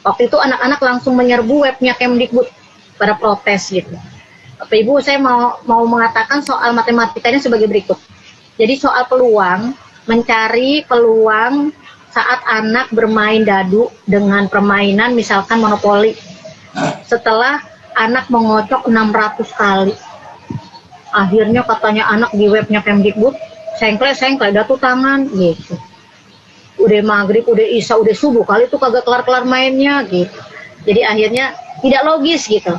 Waktu itu anak-anak langsung menyerbu webnya Kemdikbud pada protes gitu. Bapak Ibu, saya mau mengatakan soal matematikanya sebagai berikut. Jadi soal peluang, mencari peluang saat anak bermain dadu dengan permainan misalkan monopoli. Setelah anak mengocok 600 kali. Akhirnya katanya anak di webnya Kemdikbud, sengklek, datu tangan, gitu. Udah maghrib, udah isya, udah subuh, kali itu kagak kelar-kelar mainnya, gitu. Jadi akhirnya tidak logis, gitu.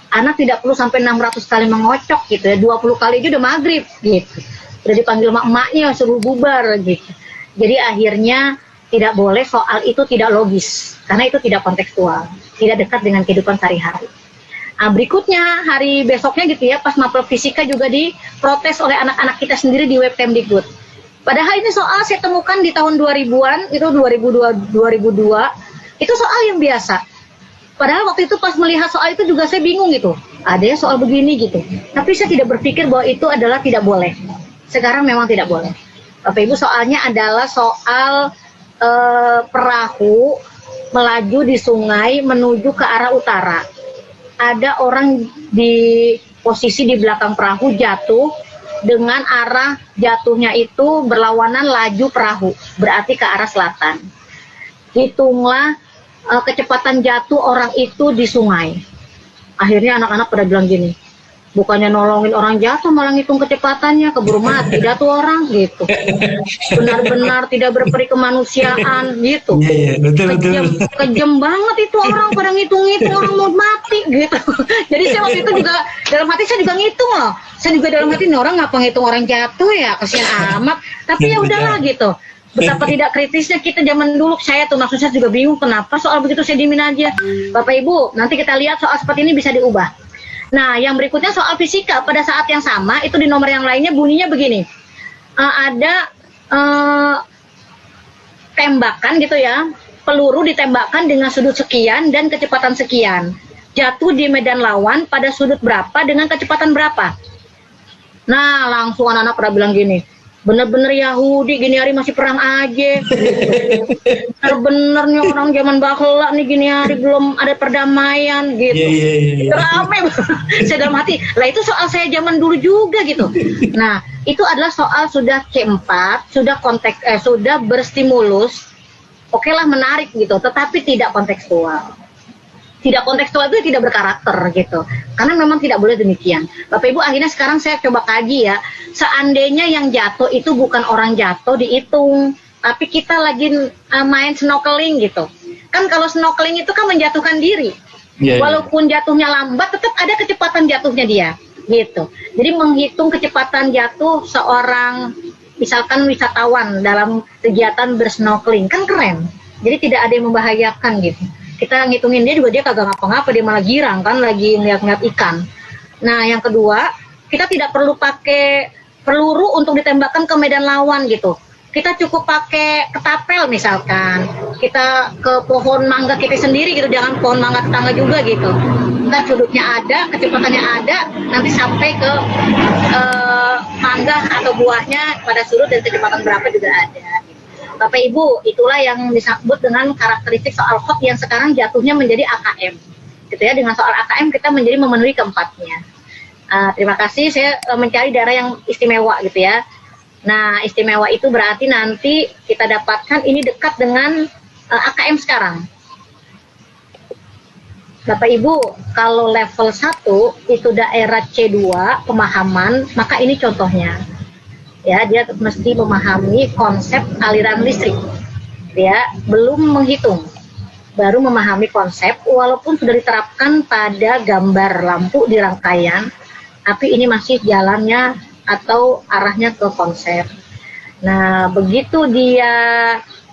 Anak tidak perlu sampai 600 kali mengocok, gitu ya. 20 kali aja udah maghrib, gitu. Udah dipanggil emak-emaknya, suruh bubar, gitu. Jadi akhirnya tidak boleh soal itu tidak logis, karena itu tidak kontekstual, tidak dekat dengan kehidupan sehari-hari. Nah, berikutnya, hari besoknya gitu ya, pas mapel fisika juga diprotes oleh anak-anak kita sendiri di web Kemdikbud. Padahal ini soal saya temukan di tahun 2000-an, itu 2002, itu soal yang biasa. Padahal waktu itu pas melihat soal itu juga saya bingung gitu, ada ya soal begini gitu. Tapi saya tidak berpikir bahwa itu adalah tidak boleh. Sekarang memang tidak boleh. Bapak Ibu, soalnya adalah soal perahu melaju di sungai menuju ke arah utara. Ada orang di posisi di belakang perahu jatuh dengan arah jatuhnya itu berlawanan laju perahu, berarti ke arah selatan. Hitunglah kecepatan jatuh orang itu di sungai. Akhirnya anak-anak pada bilang gini, bukannya nolongin orang jatuh malah ngitung kecepatannya, keburu mati dah tuh orang gitu. Benar-benar tidak berperi kemanusiaan gitu. Kejam banget itu orang pada ngitung-ngitung orang mau mati gitu. Jadi saya waktu itu juga dalam hati saya juga ngitung loh. Saya juga dalam hati nih orang ngapa ngitung orang jatuh ya, kasihan amat. Tapi ya udahlah gitu. Betapa tidak kritisnya kita zaman dulu, saya tuh maksud saya juga bingung kenapa soal begitu saya diemin aja. Bapak Ibu, nanti kita lihat soal seperti ini bisa diubah. Nah, yang berikutnya soal fisika pada saat yang sama itu di nomor yang lainnya bunyinya begini. Ada tembakan gitu ya, peluru ditembakkan dengan sudut sekian dan kecepatan sekian. Jatuh di medan lawan pada sudut berapa dengan kecepatan berapa. Nah, langsung anak-anak pada bilang gini, bener-bener Yahudi gini hari masih perang aja. Bener-benernya orang zaman bakhla nih gini hari belum ada perdamaian gitu. Rame. Saya dalam hati, lah itu soal saya zaman dulu juga gitu. Nah, itu adalah soal sudah C4, sudah konteks sudah berstimulus. Oke lah menarik gitu, tetapi tidak kontekstual. Tidak kontekstual itu tidak berkarakter gitu. Karena memang tidak boleh demikian. Bapak Ibu, akhirnya sekarang saya coba kaji ya. Seandainya yang jatuh itu bukan orang jatuh dihitung, tapi kita lagi main snorkeling gitu. Kan kalau snorkeling itu kan menjatuhkan diri. Walaupun jatuhnya lambat, tetap ada kecepatan jatuhnya dia gitu. Jadi menghitung kecepatan jatuh seorang misalkan wisatawan dalam kegiatan bersnorkeling kan keren. Jadi tidak ada yang membahayakan gitu. Kita ngitungin dia juga dia kagak ngapa-ngapa, dia malah girang kan lagi ngeliat-ngeliat ikan. Nah, yang kedua, kita tidak perlu pakai peluru untuk ditembakkan ke medan lawan gitu. Kita cukup pakai ketapel misalkan. Kita ke pohon mangga kita sendiri gitu, jangan pohon mangga tetangga juga gitu. Kita sudutnya ada, kecepatannya ada, nanti sampai ke mangga atau buahnya pada sudut dan kecepatan berapa juga ada. Bapak Ibu, itulah yang disebut dengan karakteristik soal hot yang sekarang jatuhnya menjadi AKM. Gitu ya, dengan soal AKM kita menjadi memenuhi keempatnya. Terima kasih, saya mencari daerah yang istimewa gitu ya. Nah, istimewa itu berarti nanti kita dapatkan ini dekat dengan AKM sekarang. Bapak Ibu, kalau level 1 itu daerah C2 pemahaman, maka ini contohnya. Ya, dia mesti memahami konsep aliran listrik. Ya, belum menghitung. Baru memahami konsep walaupun sudah diterapkan pada gambar lampu di rangkaian, tapi ini masih jalannya atau arahnya ke konsep. Nah, begitu dia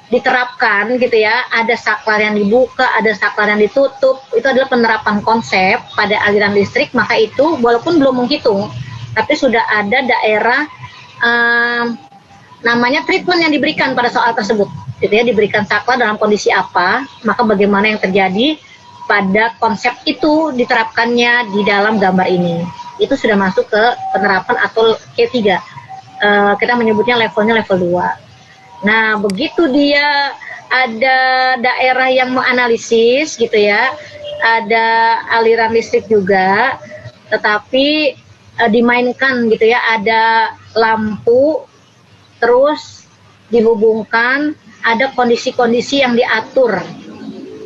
diterapkan gitu ya, ada saklar yang dibuka, ada saklar yang ditutup, itu adalah penerapan konsep pada aliran listrik, maka itu walaupun belum menghitung, tapi sudah ada daerah namanya treatment yang diberikan pada soal tersebut, gitu ya, diberikan saklar dalam kondisi apa, maka bagaimana yang terjadi pada konsep itu diterapkannya di dalam gambar ini. Itu sudah masuk ke penerapan atau K3. Kita menyebutnya levelnya level 2. Nah, begitu dia ada daerah yang menganalisis gitu ya, ada aliran listrik juga, tetapi dimainkan gitu ya, ada lampu, terus dihubungkan, ada kondisi-kondisi yang diatur.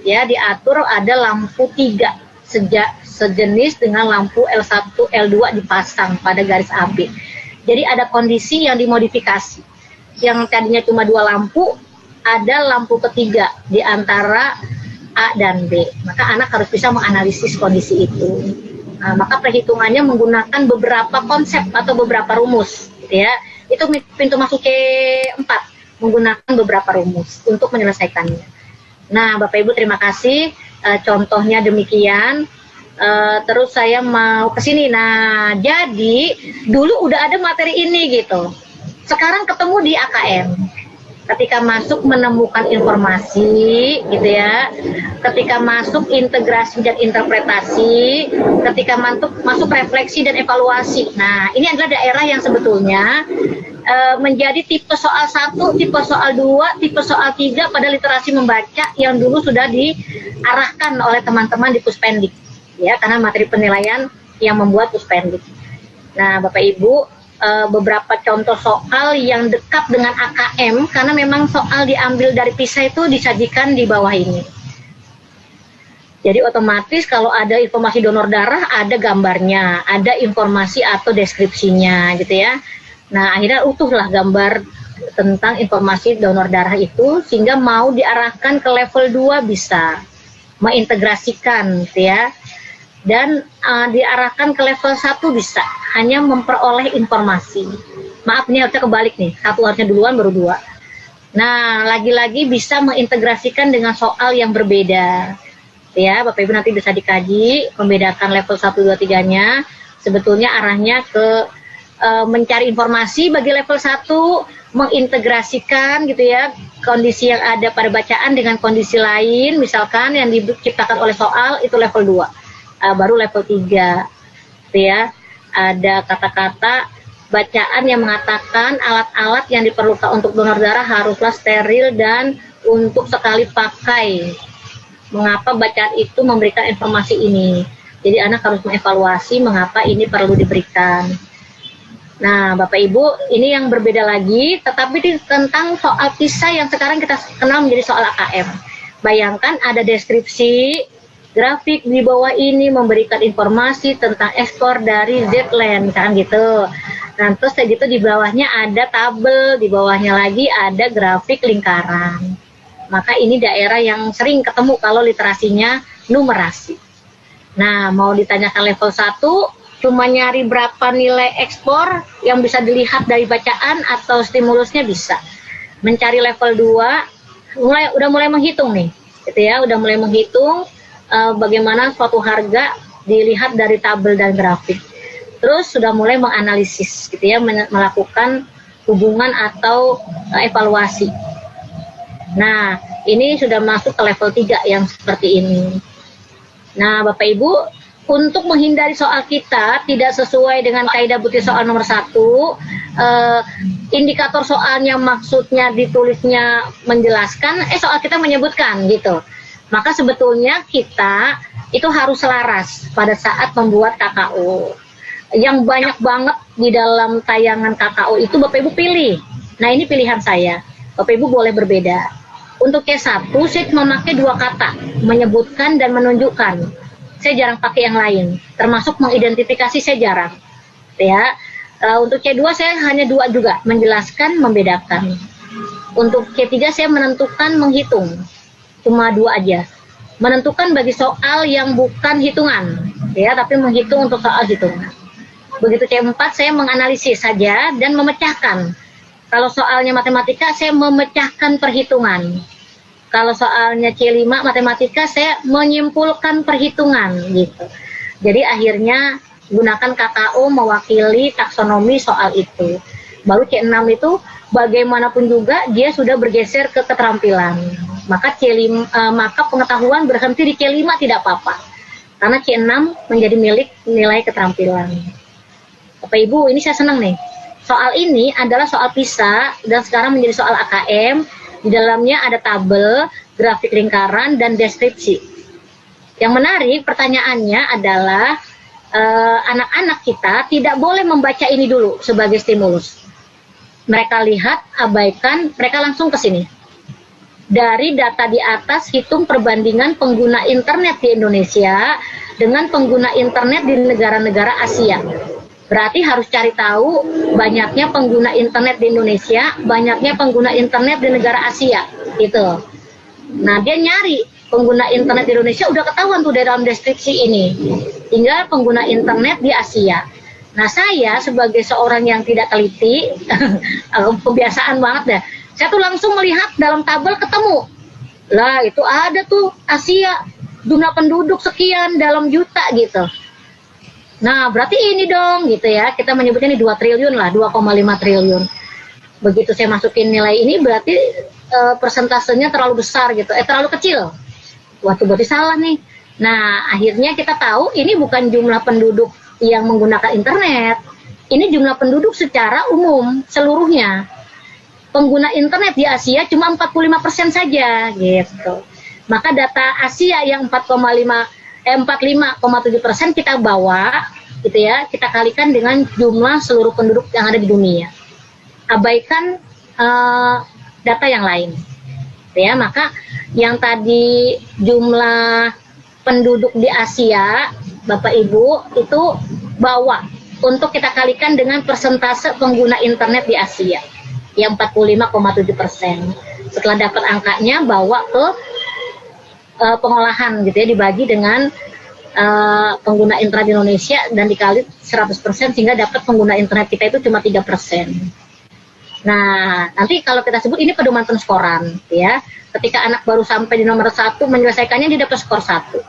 Ya, diatur ada lampu 3 sejenis dengan lampu L1, L2 dipasang pada garis AB. Jadi ada kondisi yang dimodifikasi. Yang tadinya cuma 2 lampu, ada lampu ketiga di antara A dan B. Maka anak harus bisa menganalisis kondisi itu. Nah, maka perhitungannya menggunakan beberapa konsep atau beberapa rumus, gitu ya. Itu pintu masuk K4, menggunakan beberapa rumus untuk menyelesaikannya. Nah, Bapak Ibu terima kasih, contohnya demikian. Terus saya mau ke sini. Nah, jadi dulu udah ada materi ini gitu. Sekarang ketemu di AKM. Ketika masuk menemukan informasi gitu ya, ketika masuk integrasi dan interpretasi, ketika masuk refleksi dan evaluasi. Nah, ini adalah daerah yang sebetulnya menjadi tipe soal 1, tipe soal 2, tipe soal 3 pada literasi membaca yang dulu sudah diarahkan oleh teman-teman di Puspendik ya, karena materi penilaian yang membuat Puspendik. Nah, Bapak Ibu, beberapa contoh soal yang dekat dengan AKM, karena memang soal diambil dari PISA itu disajikan di bawah ini. Jadi otomatis kalau ada informasi donor darah, ada gambarnya, ada informasi atau deskripsinya gitu ya. Nah, akhirnya utuhlah gambar tentang informasi donor darah itu, sehingga mau diarahkan ke level 2 bisa mengintegrasikan gitu ya. Dan diarahkan ke level 1 bisa, hanya memperoleh informasi. Maaf nih, harusnya kebalik nih, 1 harusnya duluan baru 2. Nah, lagi-lagi bisa mengintegrasikan dengan soal yang berbeda. Ya, Bapak Ibu nanti bisa dikaji, membedakan level 1, 2, 3-nya. Sebetulnya arahnya ke mencari informasi bagi level 1, mengintegrasikan gitu ya, kondisi yang ada pada bacaan dengan kondisi lain, misalkan yang diciptakan oleh soal, itu level 2. Baru level 3 gitu ya, ada kata-kata bacaan yang mengatakan alat-alat yang diperlukan untuk donor darah haruslah steril dan untuk sekali pakai. Mengapa bacaan itu memberikan informasi ini? Jadi anak harus mengevaluasi mengapa ini perlu diberikan. Nah, Bapak Ibu, ini yang berbeda lagi, tetapi tentang soal PISA yang sekarang kita kenal menjadi soal AKM. Bayangkan ada deskripsi, grafik di bawah ini memberikan informasi tentang ekspor dari Z-Land, misalkan gitu. Nah, terus kayak gitu di bawahnya ada tabel, di bawahnya lagi ada grafik lingkaran. Maka ini daerah yang sering ketemu kalau literasinya numerasi. Nah, mau ditanyakan level 1, cuma nyari berapa nilai ekspor yang bisa dilihat dari bacaan atau stimulusnya bisa. Mencari level 2, udah mulai menghitung nih, gitu ya, udah mulai menghitung bagaimana suatu harga dilihat dari tabel dan grafik. Terus sudah mulai menganalisis gitu ya, melakukan hubungan atau evaluasi. Nah, ini sudah masuk ke level 3 yang seperti ini. Nah, Bapak Ibu, untuk menghindari soal kita tidak sesuai dengan kaidah butir soal nomor 1, indikator soalnya maksudnya ditulisnya menjelaskan, soal kita menyebutkan gitu. Maka sebetulnya kita itu harus selaras pada saat membuat KKO. Yang banyak banget di dalam tayangan KKO itu Bapak Ibu pilih. Nah, ini pilihan saya. Bapak Ibu boleh berbeda. Untuk C1 saya memakai 2 kata, menyebutkan dan menunjukkan. Saya jarang pakai yang lain, termasuk mengidentifikasi saya jarang. Ya. Untuk C2 saya hanya 2 juga, menjelaskan, membedakan. Untuk C3 saya menentukan, menghitung. Cuma 2 aja. Menentukan bagi soal yang bukan hitungan, ya, tapi menghitung untuk soal hitungan. Begitu C4 saya menganalisis saja dan memecahkan. Kalau soalnya matematika saya memecahkan perhitungan. Kalau soalnya C5 matematika saya menyimpulkan perhitungan gitu. Jadi akhirnya gunakan KKO mewakili taksonomi soal itu. Baru C6 itu bagaimanapun juga dia sudah bergeser ke keterampilan. Maka maka pengetahuan berhenti di C5 tidak apa-apa. Karena C6 menjadi milik nilai keterampilan. Bapak Ibu, ini saya senang nih. Soal ini adalah soal PISA dan sekarang menjadi soal AKM. Di dalamnya ada tabel, grafik lingkaran, dan deskripsi. Yang menarik pertanyaannya adalah anak-anak kita tidak boleh membaca ini dulu sebagai stimulus. Mereka lihat, abaikan, mereka langsung ke sini. Dari data di atas, hitung perbandingan pengguna internet di Indonesia dengan pengguna internet di negara-negara Asia. Berarti harus cari tahu banyaknya pengguna internet di Indonesia, banyaknya pengguna internet di negara Asia, gitu. Nah, dia nyari pengguna internet di Indonesia, udah ketahuan tuh dalam deskripsi ini. Tinggal pengguna internet di Asia. Nah, saya sebagai seorang yang tidak teliti, kebiasaan banget deh. Saya tuh langsung melihat dalam tabel ketemu. Lah, itu ada tuh Asia, jumlah penduduk sekian dalam juta gitu. Nah, berarti ini dong gitu ya. Kita menyebutnya ini 2 triliun lah, 2,5 triliun. Begitu saya masukin nilai ini berarti persentasenya terlalu besar gitu. Terlalu kecil. Waktu berarti salah nih. Nah, akhirnya kita tahu ini bukan jumlah penduduk yang menggunakan internet. Ini jumlah penduduk secara umum seluruhnya. Pengguna internet di Asia cuma 45% saja gitu. Maka data Asia yang 45,7% kita bawa gitu ya, kita kalikan dengan jumlah seluruh penduduk yang ada di dunia. Abaikan data yang lain. Ya, maka yang tadi jumlah penduduk di Asia, Bapak Ibu, itu bawa untuk kita kalikan dengan persentase pengguna internet di Asia yang 45,7%. Setelah dapat angkanya bawa ke pengolahan gitu ya, dibagi dengan pengguna internet di Indonesia dan dikali 100% sehingga dapat pengguna internet kita itu cuma 3%. Nah, nanti kalau kita sebut ini pedoman penskoran ya. Ketika anak baru sampai di nomor 1 menyelesaikannya dia dapat skor 1.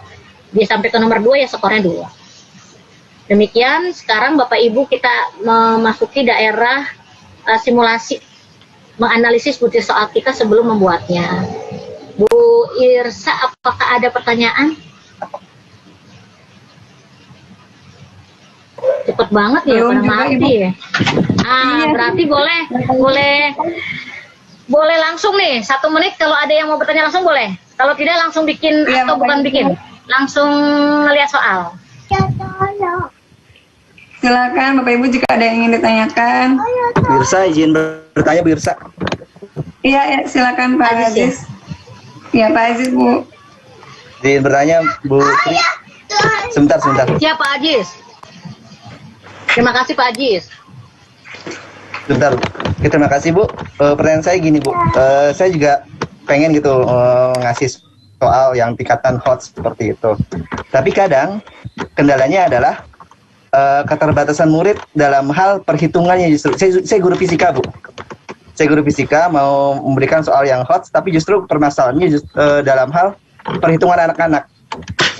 Dia sampai ke nomor 2 ya skornya 2. Demikian, sekarang Bapak Ibu kita memasuki daerah simulasi, menganalisis butir soal kita sebelum membuatnya. Bu Irsa, apakah ada pertanyaan? Cepet banget ya, pada mati ya. Iya. Berarti boleh langsung nih, 1 menit kalau ada yang mau bertanya langsung boleh. Kalau tidak langsung bikin ya, atau bukan bikin, langsung ngeliat soal. Silakan Bapak Ibu jika ada yang ingin ditanyakan. Bu Irsa, izin bertanya Bu Irsa. Iya, silakan Pak Aziz. Ya Pak Aziz, Bu. Izin bertanya Bu Tri. Sebentar. Siapa Pak Aziz? Terima kasih Pak Aziz. Sebentar. Oke, terima kasih Bu. Pertanyaan saya gini Bu. Saya juga pengen gitu ngasih soal yang tingkatan hot seperti itu. Tapi kadang kendalanya adalah keterbatasan murid dalam hal perhitungannya justru. Saya guru fisika Bu. Saya guru fisika mau memberikan soal yang hot, tapi justru permasalahannya dalam hal perhitungan anak-anak.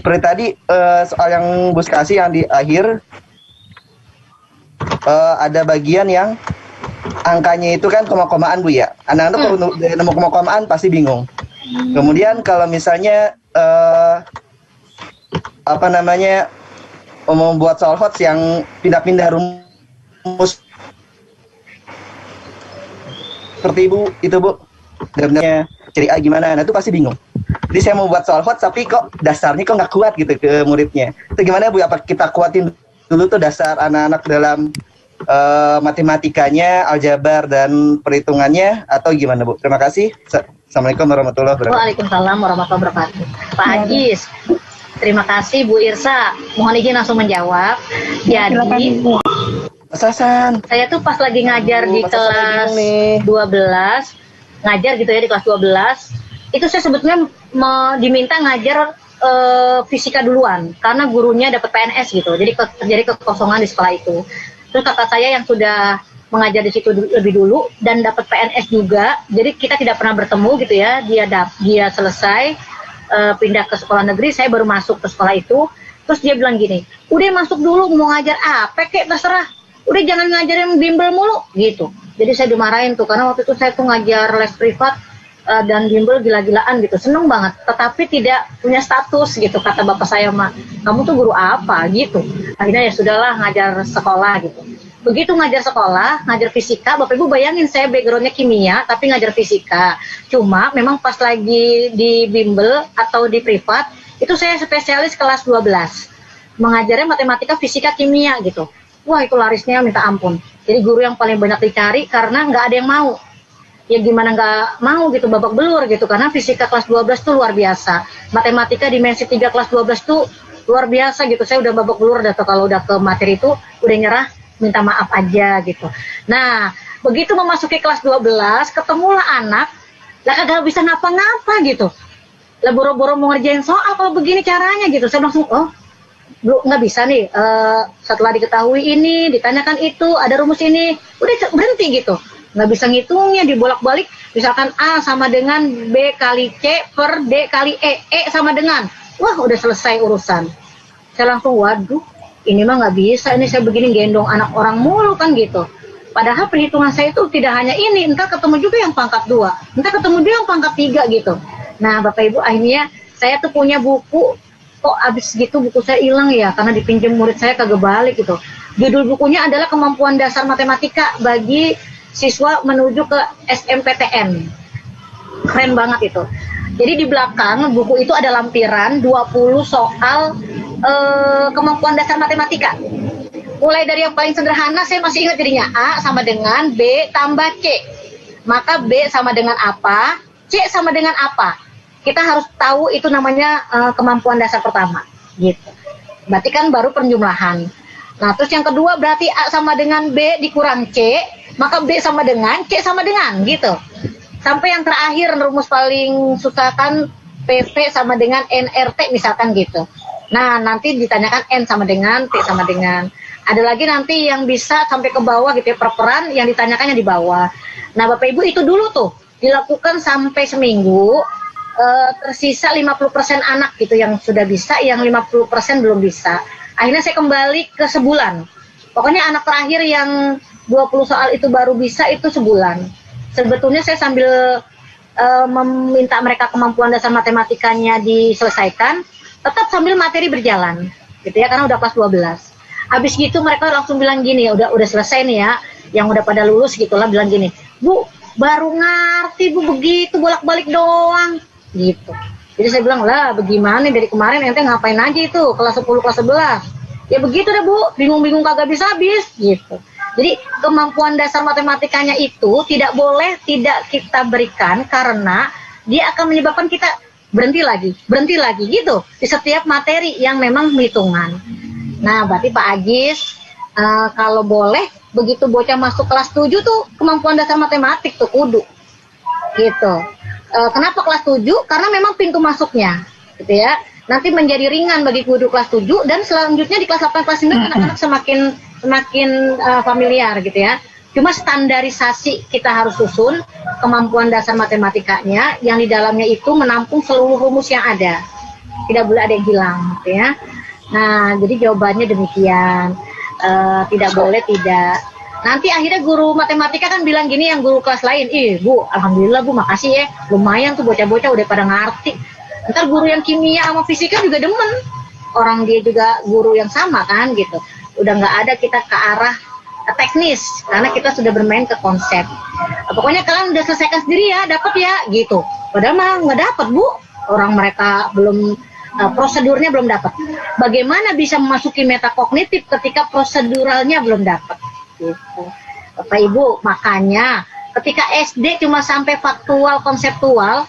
Seperti tadi soal yang Bu kasih yang di akhir ada bagian yang angkanya itu kan koma-komaan Bu ya. Anak-anak kalau nemu koma-komaan pasti bingung. Kemudian kalau misalnya membuat soal hot yang pindah-pindah rumus seperti Ibu itu Bu, sebenarnya ciri A gimana, nah itu pasti bingung. Jadi saya mau buat soal hot tapi kok dasarnya kok nggak kuat gitu ke muridnya. Itu gimana Bu, apa kita kuatin dulu tuh dasar anak-anak dalam matematikanya, aljabar dan perhitungannya atau gimana Bu? Terima kasih. Assalamualaikum warahmatullahi wabarakatuh. Waalaikumsalam warahmatullahi wabarakatuh. Pak Ajis, terima kasih Bu Irsa. Mohon izin langsung menjawab. Jadi Mas Hasan, saya tuh pas lagi ngajar di kelas 12, ngajar gitu ya di kelas 12, itu saya sebetulnya diminta ngajar fisika duluan karena gurunya dapat PNS gitu. Jadi terjadi kekosongan di sekolah itu. Terus kakak saya yang sudah mengajar di situ lebih dulu dan dapat PNS juga. Jadi kita tidak pernah bertemu gitu ya. Dia selesai pindah ke sekolah negeri, saya baru masuk ke sekolah itu. Terus dia bilang gini, udah masuk dulu, mau ngajar apa kek terserah. Udah jangan ngajarin bimbel mulu gitu. Jadi saya dimarahin tuh karena waktu itu saya tuh ngajar les privat dan bimbel gila-gilaan gitu, seneng banget, tetapi tidak punya status gitu, kata bapak saya mah, kamu tuh guru apa gitu. Akhirnya ya sudahlah ngajar sekolah gitu. Begitu ngajar sekolah, ngajar fisika, bapak ibu bayangin saya backgroundnya kimia tapi ngajar fisika. Cuma memang pas lagi di bimbel atau di privat itu saya spesialis kelas 12, mengajarnya matematika, fisika, kimia gitu. Wah itu larisnya minta ampun. Jadi guru yang paling banyak dicari karena nggak ada yang mau. Ya gimana nggak mau gitu, babak belur gitu, karena fisika kelas 12 tuh luar biasa, matematika dimensi 3 kelas 12 tuh luar biasa gitu. Saya udah babak belur dah tuh kalau udah ke materi itu, udah nyerah, minta maaf aja gitu. Nah begitu memasuki kelas 12 ketemulah anak lah kagak bisa ngapa-ngapa gitu, lah boro-boro mau ngerjain soal kalau begini caranya gitu. Saya langsung belum nggak bisa nih, setelah diketahui ini ditanyakan itu ada rumus ini, udah berhenti gitu. Nggak bisa ngitungnya, dibolak-balik, misalkan A sama dengan B kali C per D kali E sama dengan, wah udah selesai urusan. Saya langsung, waduh ini mah nggak bisa, ini saya begini gendong anak orang mulu kan gitu. Padahal perhitungan saya itu tidak hanya ini, entar ketemu juga yang pangkat 2, entar ketemu juga yang pangkat 3 gitu. Nah Bapak Ibu, akhirnya saya tuh punya buku, kok abis gitu buku saya hilang ya, karena dipinjam murid saya kagak balik gitu. Judul bukunya adalah Kemampuan Dasar Matematika bagi Siswa Menuju ke SMPTN. Keren banget itu. Jadi di belakang buku itu ada lampiran 20 soal kemampuan dasar matematika. Mulai dari yang paling sederhana, saya masih ingat jadinya A sama dengan B tambah C. Maka B sama dengan apa, C sama dengan apa. Kita harus tahu itu namanya kemampuan dasar pertama gitu. Berarti kan baru penjumlahan. Nah terus yang kedua berarti A sama dengan B dikurang C, maka B sama dengan C sama dengan gitu. Sampai yang terakhir rumus paling susah kan PP sama dengan NRT misalkan gitu. Nah nanti ditanyakan N sama dengan, T sama dengan. Ada lagi nanti yang bisa sampai ke bawah gitu ya, perperan yang ditanyakannya di bawah. Nah Bapak Ibu itu dulu tuh dilakukan sampai seminggu, tersisa 50% anak gitu yang sudah bisa, yang 50% belum bisa. Akhirnya saya kembali ke sebulan. Pokoknya anak terakhir yang 20 soal itu baru bisa itu sebulan. Sebetulnya saya sambil meminta mereka kemampuan dasar matematikanya diselesaikan, tetap sambil materi berjalan gitu ya, karena udah kelas 12. Habis gitu mereka langsung bilang gini, udah selesai nih ya, yang udah pada lulus gitulah, bilang gini, Bu, baru ngerti Bu, begitu bolak-balik doang gitu. Jadi saya bilang, lah bagaimana dari kemarin ente ngapain aja itu kelas 10, kelas 11. Ya begitu deh Bu, bingung-bingung kagak bisa habis gitu. Jadi kemampuan dasar matematikanya itu tidak boleh tidak kita berikan, karena dia akan menyebabkan kita berhenti lagi gitu di setiap materi yang memang hitungan. Nah berarti Pak Agis, kalau boleh begitu bocah masuk kelas 7 tuh kemampuan dasar matematik tuh kudu gitu. Kenapa kelas 7? Karena memang pintu masuknya gitu ya, nanti menjadi ringan bagi guru kelas 7, dan selanjutnya di kelas 8, kelas 9 anak-anak semakin familiar gitu ya. Cuma standarisasi kita harus susun kemampuan dasar matematikanya yang di dalamnya itu menampung seluruh rumus yang ada, tidak boleh ada yang hilang gitu ya. Nah jadi jawabannya demikian, tidak boleh tidak. Nanti akhirnya guru matematika kan bilang gini, yang guru kelas lain, Bu, alhamdulillah Bu, makasih ya, lumayan tuh bocah-bocah udah pada ngerti. Ntar guru yang kimia sama fisika juga demen, orang dia juga guru yang sama kan gitu. Udah nggak ada kita ke arah teknis, karena kita sudah bermain ke konsep. Pokoknya kalian udah selesaikan sendiri ya, dapat ya gitu. Padahal mah nggak dapat Bu, orang mereka belum, prosedurnya belum dapat. Bagaimana bisa memasuki metakognitif ketika proseduralnya belum dapat gitu. Bapak Ibu, makanya ketika SD cuma sampai faktual konseptual,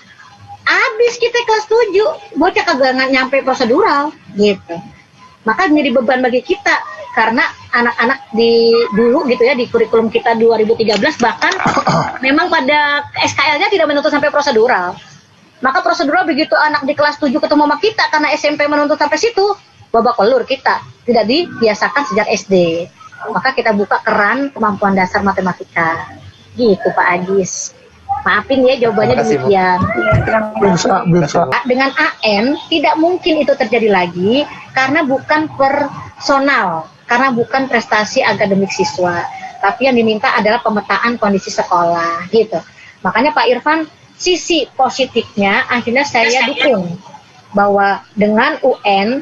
habis kita kelas 7 bocah kagak nyampe prosedural gitu. Maka menjadi beban bagi kita, karena anak-anak di dulu gitu ya, di kurikulum kita 2013 bahkan memang pada SKL-nya tidak menuntut sampai prosedural. Maka prosedural begitu anak di kelas 7 ketemu sama kita, karena SMP menuntut sampai situ, babak belur kita, tidak dibiasakan sejak SD maka kita buka keran kemampuan dasar matematika. Gitu Pak Ajis. Maafin ya jawabannya demikian. Dengan AN tidak mungkin itu terjadi lagi karena bukan personal, karena bukan prestasi akademik siswa, tapi yang diminta adalah pemetaan kondisi sekolah gitu. Makanya Pak Irfan, sisi positifnya akhirnya saya dukung bahwa dengan UN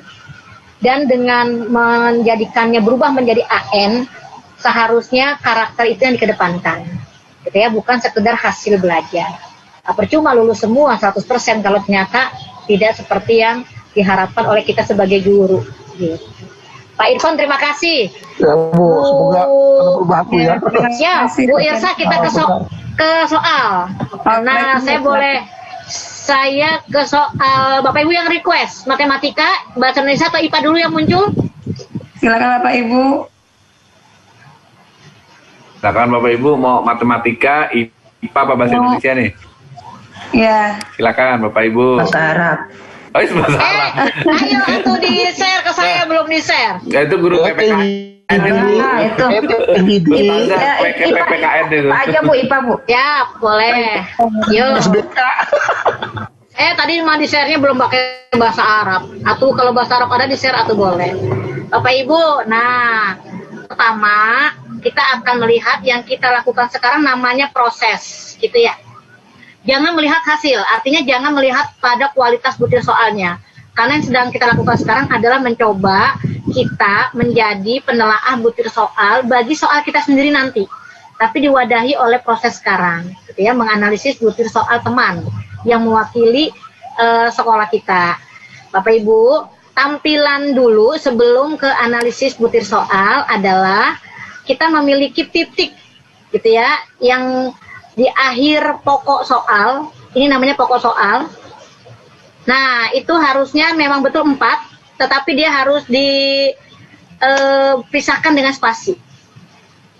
dan dengan menjadikannya berubah menjadi AN, seharusnya karakter itu yang dikedepankan. Gitu ya, bukan sekedar hasil belajar. Percuma lulus semua 100% kalau ternyata tidak seperti yang diharapkan oleh kita sebagai guru. Gitu. Pak Irfan, terima kasih. Ya Bu, semoga ada perubahan Bu ya. Ya, Bu Irsa, kita ke soal. Nah, saya ke soal Bapak Ibu yang request matematika, bahasa Indonesia atau IPA dulu yang muncul? Silakan Bapak Ibu. Silakan Bapak Ibu, mau matematika, IPA apa bahasa Indonesia nih? Ya. Silakan Bapak Ibu. Bahasa Arab. Oh, itu bahasa Arab. Ayo itu di-share ke saya, belum di-share. Ya, itu guru PPKN itu. PPKN itu. Pak aja Bu, IPA Bu. Ya, boleh. Yuk. Tadi mah di-share-nya belum pakai bahasa Arab. Atau kalau bahasa Arab ada di-share atau boleh. Bapak Ibu, nah, pertama kita akan melihat yang kita lakukan sekarang namanya proses, gitu ya. Jangan melihat hasil, artinya jangan melihat pada kualitas butir soalnya. Karena yang sedang kita lakukan sekarang adalah mencoba kita menjadi penelaah butir soal bagi soal kita sendiri nanti. Tapi diwadahi oleh proses sekarang, gitu ya, menganalisis butir soal teman yang mewakili sekolah kita. Bapak Ibu, tampilan dulu sebelum ke analisis butir soal adalah kita memiliki titik, gitu ya, yang di akhir pokok soal. Ini namanya pokok soal. Nah, itu harusnya memang betul 4, tetapi dia harus dipisahkan dengan spasi.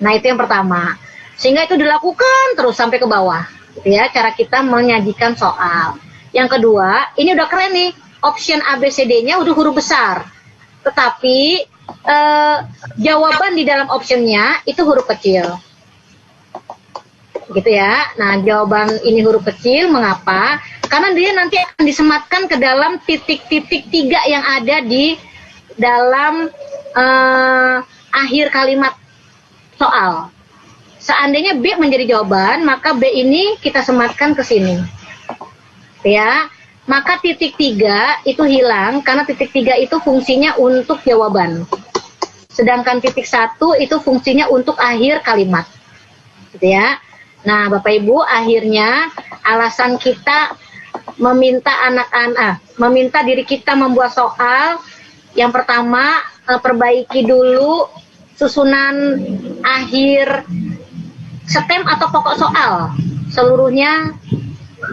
Nah, itu yang pertama. Sehingga itu dilakukan terus sampai ke bawah, gitu ya, cara kita menyajikan soal. Yang kedua, ini udah keren nih, option ABCD-nya udah huruf besar, tetapi jawaban di dalam optionnya itu huruf kecil, gitu ya. Nah, jawaban ini huruf kecil, mengapa? Karena dia nanti akan disematkan ke dalam titik-titik 3 yang ada di dalam akhir kalimat soal. Seandainya B menjadi jawaban, maka B ini kita sematkan ke sini, ya. Maka titik 3 itu hilang karena titik 3 itu fungsinya untuk jawaban. Sedangkan titik 1 itu fungsinya untuk akhir kalimat, gitu ya. Nah, Bapak Ibu, akhirnya alasan kita meminta meminta diri kita membuat soal, yang pertama, perbaiki dulu susunan akhir stem atau pokok soal seluruhnya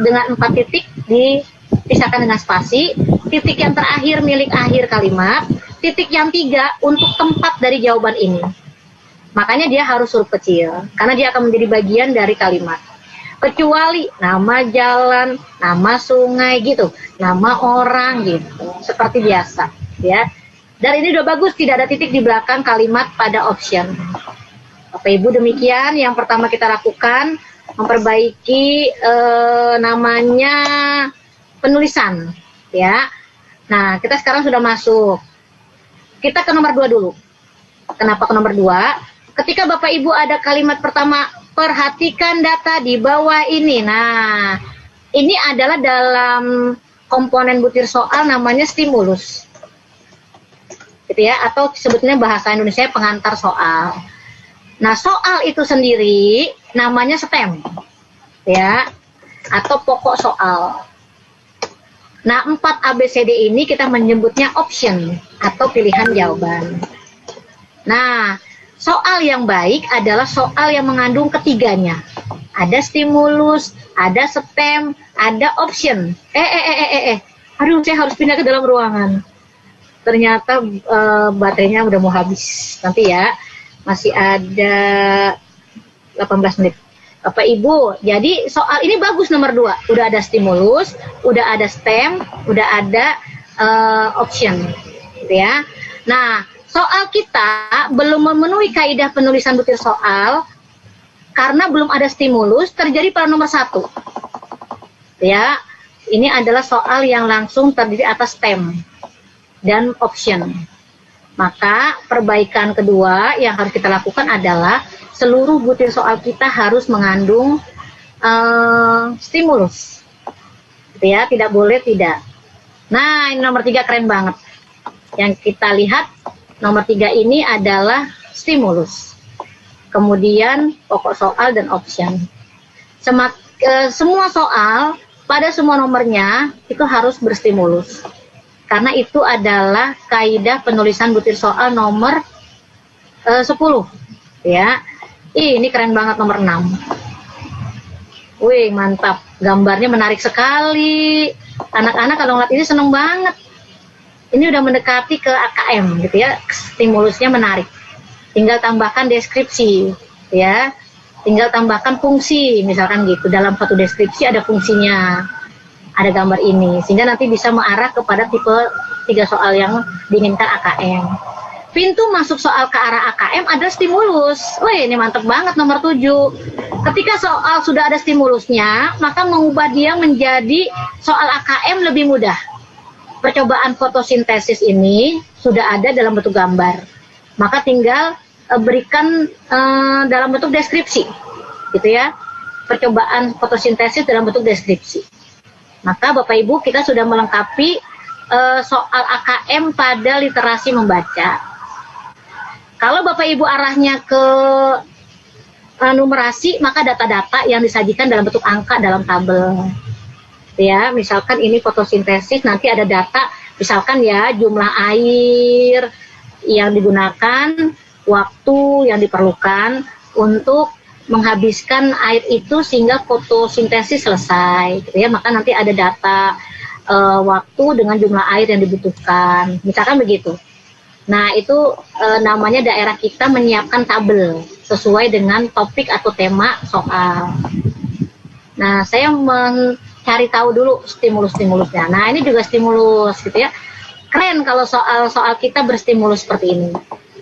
dengan 4 titik dipisahkan dengan spasi. Titik yang terakhir milik akhir kalimat, titik yang 3 untuk tempat dari jawaban ini. Makanya dia harus huruf kecil, karena dia akan menjadi bagian dari kalimat. Kecuali nama jalan, nama sungai gitu, nama orang gitu, seperti biasa, ya. Dan ini udah bagus, tidak ada titik di belakang kalimat pada option. Bapak Ibu, demikian yang pertama kita lakukan, memperbaiki namanya penulisan, ya. Nah, kita sekarang sudah masuk. Kita ke nomor 2 dulu. Kenapa ke nomor 2? Ketika Bapak Ibu ada kalimat pertama, perhatikan data di bawah ini. Nah, ini adalah dalam komponen butir soal namanya stimulus, gitu ya, atau sebetulnya bahasa Indonesia pengantar soal. Nah, soal itu sendiri namanya stem, ya, atau pokok soal. Nah, 4 ABCD ini kita menyebutnya option atau pilihan jawaban. Nah, soal yang baik adalah soal yang mengandung ketiganya. Ada stimulus, ada stem, ada option. Aduh, saya harus pindah ke dalam ruangan. Ternyata baterainya udah mau habis. Nanti ya, masih ada 18 menit. Bapak Ibu, jadi soal ini bagus nomor 2. Udah ada stimulus, udah ada stem, udah ada option, gitu ya. Nah, soal kita belum memenuhi kaidah penulisan butir soal karena belum ada stimulus, terjadi pada nomor 1. Ya, ini adalah soal yang langsung terdiri atas stem dan option. Maka perbaikan kedua yang harus kita lakukan adalah seluruh butir soal kita harus mengandung stimulus. Gitu ya, tidak boleh tidak. Nah, ini nomor 3 keren banget. Yang kita lihat nomor 3 ini adalah stimulus. Kemudian pokok soal dan option. Semua soal pada semua nomornya itu harus berstimulus. Karena itu adalah kaidah penulisan butir soal nomor 10. Ya. Ini keren banget nomor 6. Wih, mantap. Gambarnya menarik sekali. Anak-anak kalau ngeliat ini seneng banget. Ini udah mendekati ke AKM gitu ya. Stimulusnya menarik. Tinggal tambahkan deskripsi ya. Tinggal tambahkan fungsi misalkan gitu. Dalam satu deskripsi ada fungsinya. Ada gambar ini sehingga nanti bisa mengarah kepada tipe 3 soal yang diinginkan AKM. Pintu masuk soal ke arah AKM ada stimulus. Wih, ini mantep banget nomor 7. Ketika soal sudah ada stimulusnya, maka mengubah dia menjadi soal AKM lebih mudah. Percobaan fotosintesis ini sudah ada dalam bentuk gambar. Maka tinggal berikan dalam bentuk deskripsi. Gitu ya. Percobaan fotosintesis dalam bentuk deskripsi. Maka Bapak Ibu kita sudah melengkapi soal AKM pada literasi membaca. Kalau Bapak Ibu arahnya ke numerasi, maka data-data yang disajikan dalam bentuk angka dalam tabel. Ya, misalkan ini fotosintesis, nanti ada data, misalkan ya jumlah air yang digunakan, waktu yang diperlukan untuk menghabiskan air itu sehingga fotosintesis selesai, gitu ya. Maka nanti ada data waktu dengan jumlah air yang dibutuhkan, misalkan begitu. Nah itu namanya daerah kita menyiapkan tabel sesuai dengan topik atau tema soal. Nah saya mencari tahu dulu stimulus-stimulusnya. Nah ini juga stimulus, gitu ya. Keren kalau soal-soal kita berstimulus seperti ini.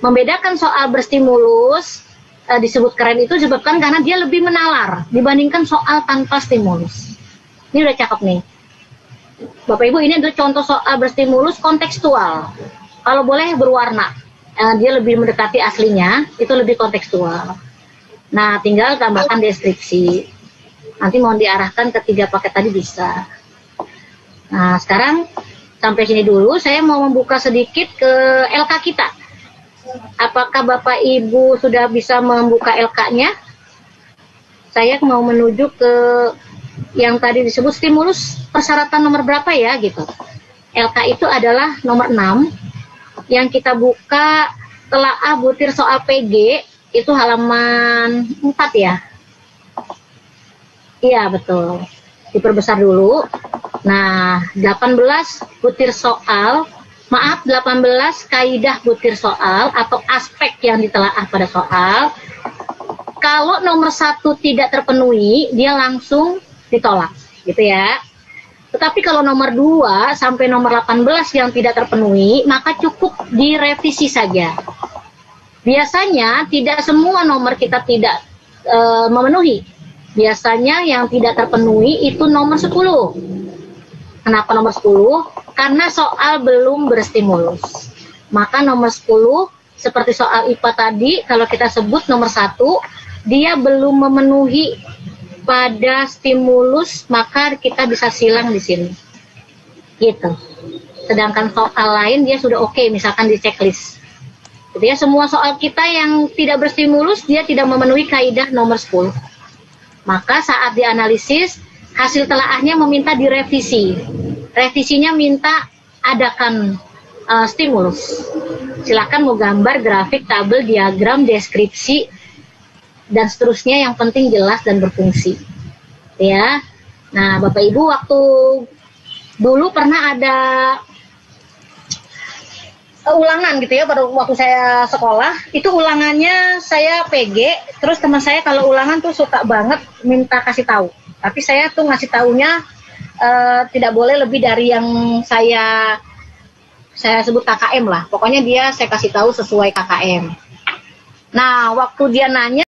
Membedakan soal berstimulus disebut keren itu disebabkan karena dia lebih menalar dibandingkan soal tanpa stimulus. Ini udah cakep nih. Bapak Ibu, ini adalah contoh soal berstimulus kontekstual. Kalau boleh berwarna, dia lebih mendekati aslinya, itu lebih kontekstual. Nah, tinggal tambahkan deskripsi. Nanti mau diarahkan ke 3 paket tadi bisa. Nah, sekarang sampai sini dulu. Saya mau membuka sedikit ke LK kita. Apakah Bapak Ibu sudah bisa membuka LK-nya? Saya mau menuju ke yang tadi disebut stimulus persyaratan nomor berapa ya gitu. LK itu adalah nomor 6 yang kita buka telaah butir soal PG itu halaman 4 ya. Iya betul. Diperbesar dulu. Nah, 18 butir soal. Maaf, 18 kaidah butir soal atau aspek yang ditelaah pada soal. Kalau nomor 1 tidak terpenuhi, dia langsung ditolak, gitu ya. Tetapi kalau nomor 2 sampai nomor 18 yang tidak terpenuhi, maka cukup direvisi saja. Biasanya tidak semua nomor kita tidak memenuhi. Biasanya yang tidak terpenuhi itu nomor 10. Kenapa nomor 10? Karena soal belum berstimulus. Maka nomor 10, seperti soal IPA tadi, kalau kita sebut nomor 1, dia belum memenuhi pada stimulus, maka kita bisa silang di sini. Gitu. Sedangkan soal lain dia sudah oke, misalkan di checklist. Jadi ya, semua soal kita yang tidak berstimulus, dia tidak memenuhi kaidah nomor 10. Maka saat dianalisis, hasil telaahnya meminta direvisi. Revisinya minta adakan stimulus. Silakan mau gambar, grafik, tabel, diagram, deskripsi, dan seterusnya yang penting jelas dan berfungsi. Ya. Nah, Bapak Ibu waktu dulu pernah ada ulangan gitu ya, pada waktu saya sekolah, itu ulangannya saya PG, terus teman saya kalau ulangan tuh suka banget minta kasih tahu. Tapi saya tuh ngasih taunya tidak boleh lebih dari yang saya saya sebut KKM lah. Pokoknya dia saya kasih tahu sesuai KKM. Nah, waktu dia nanya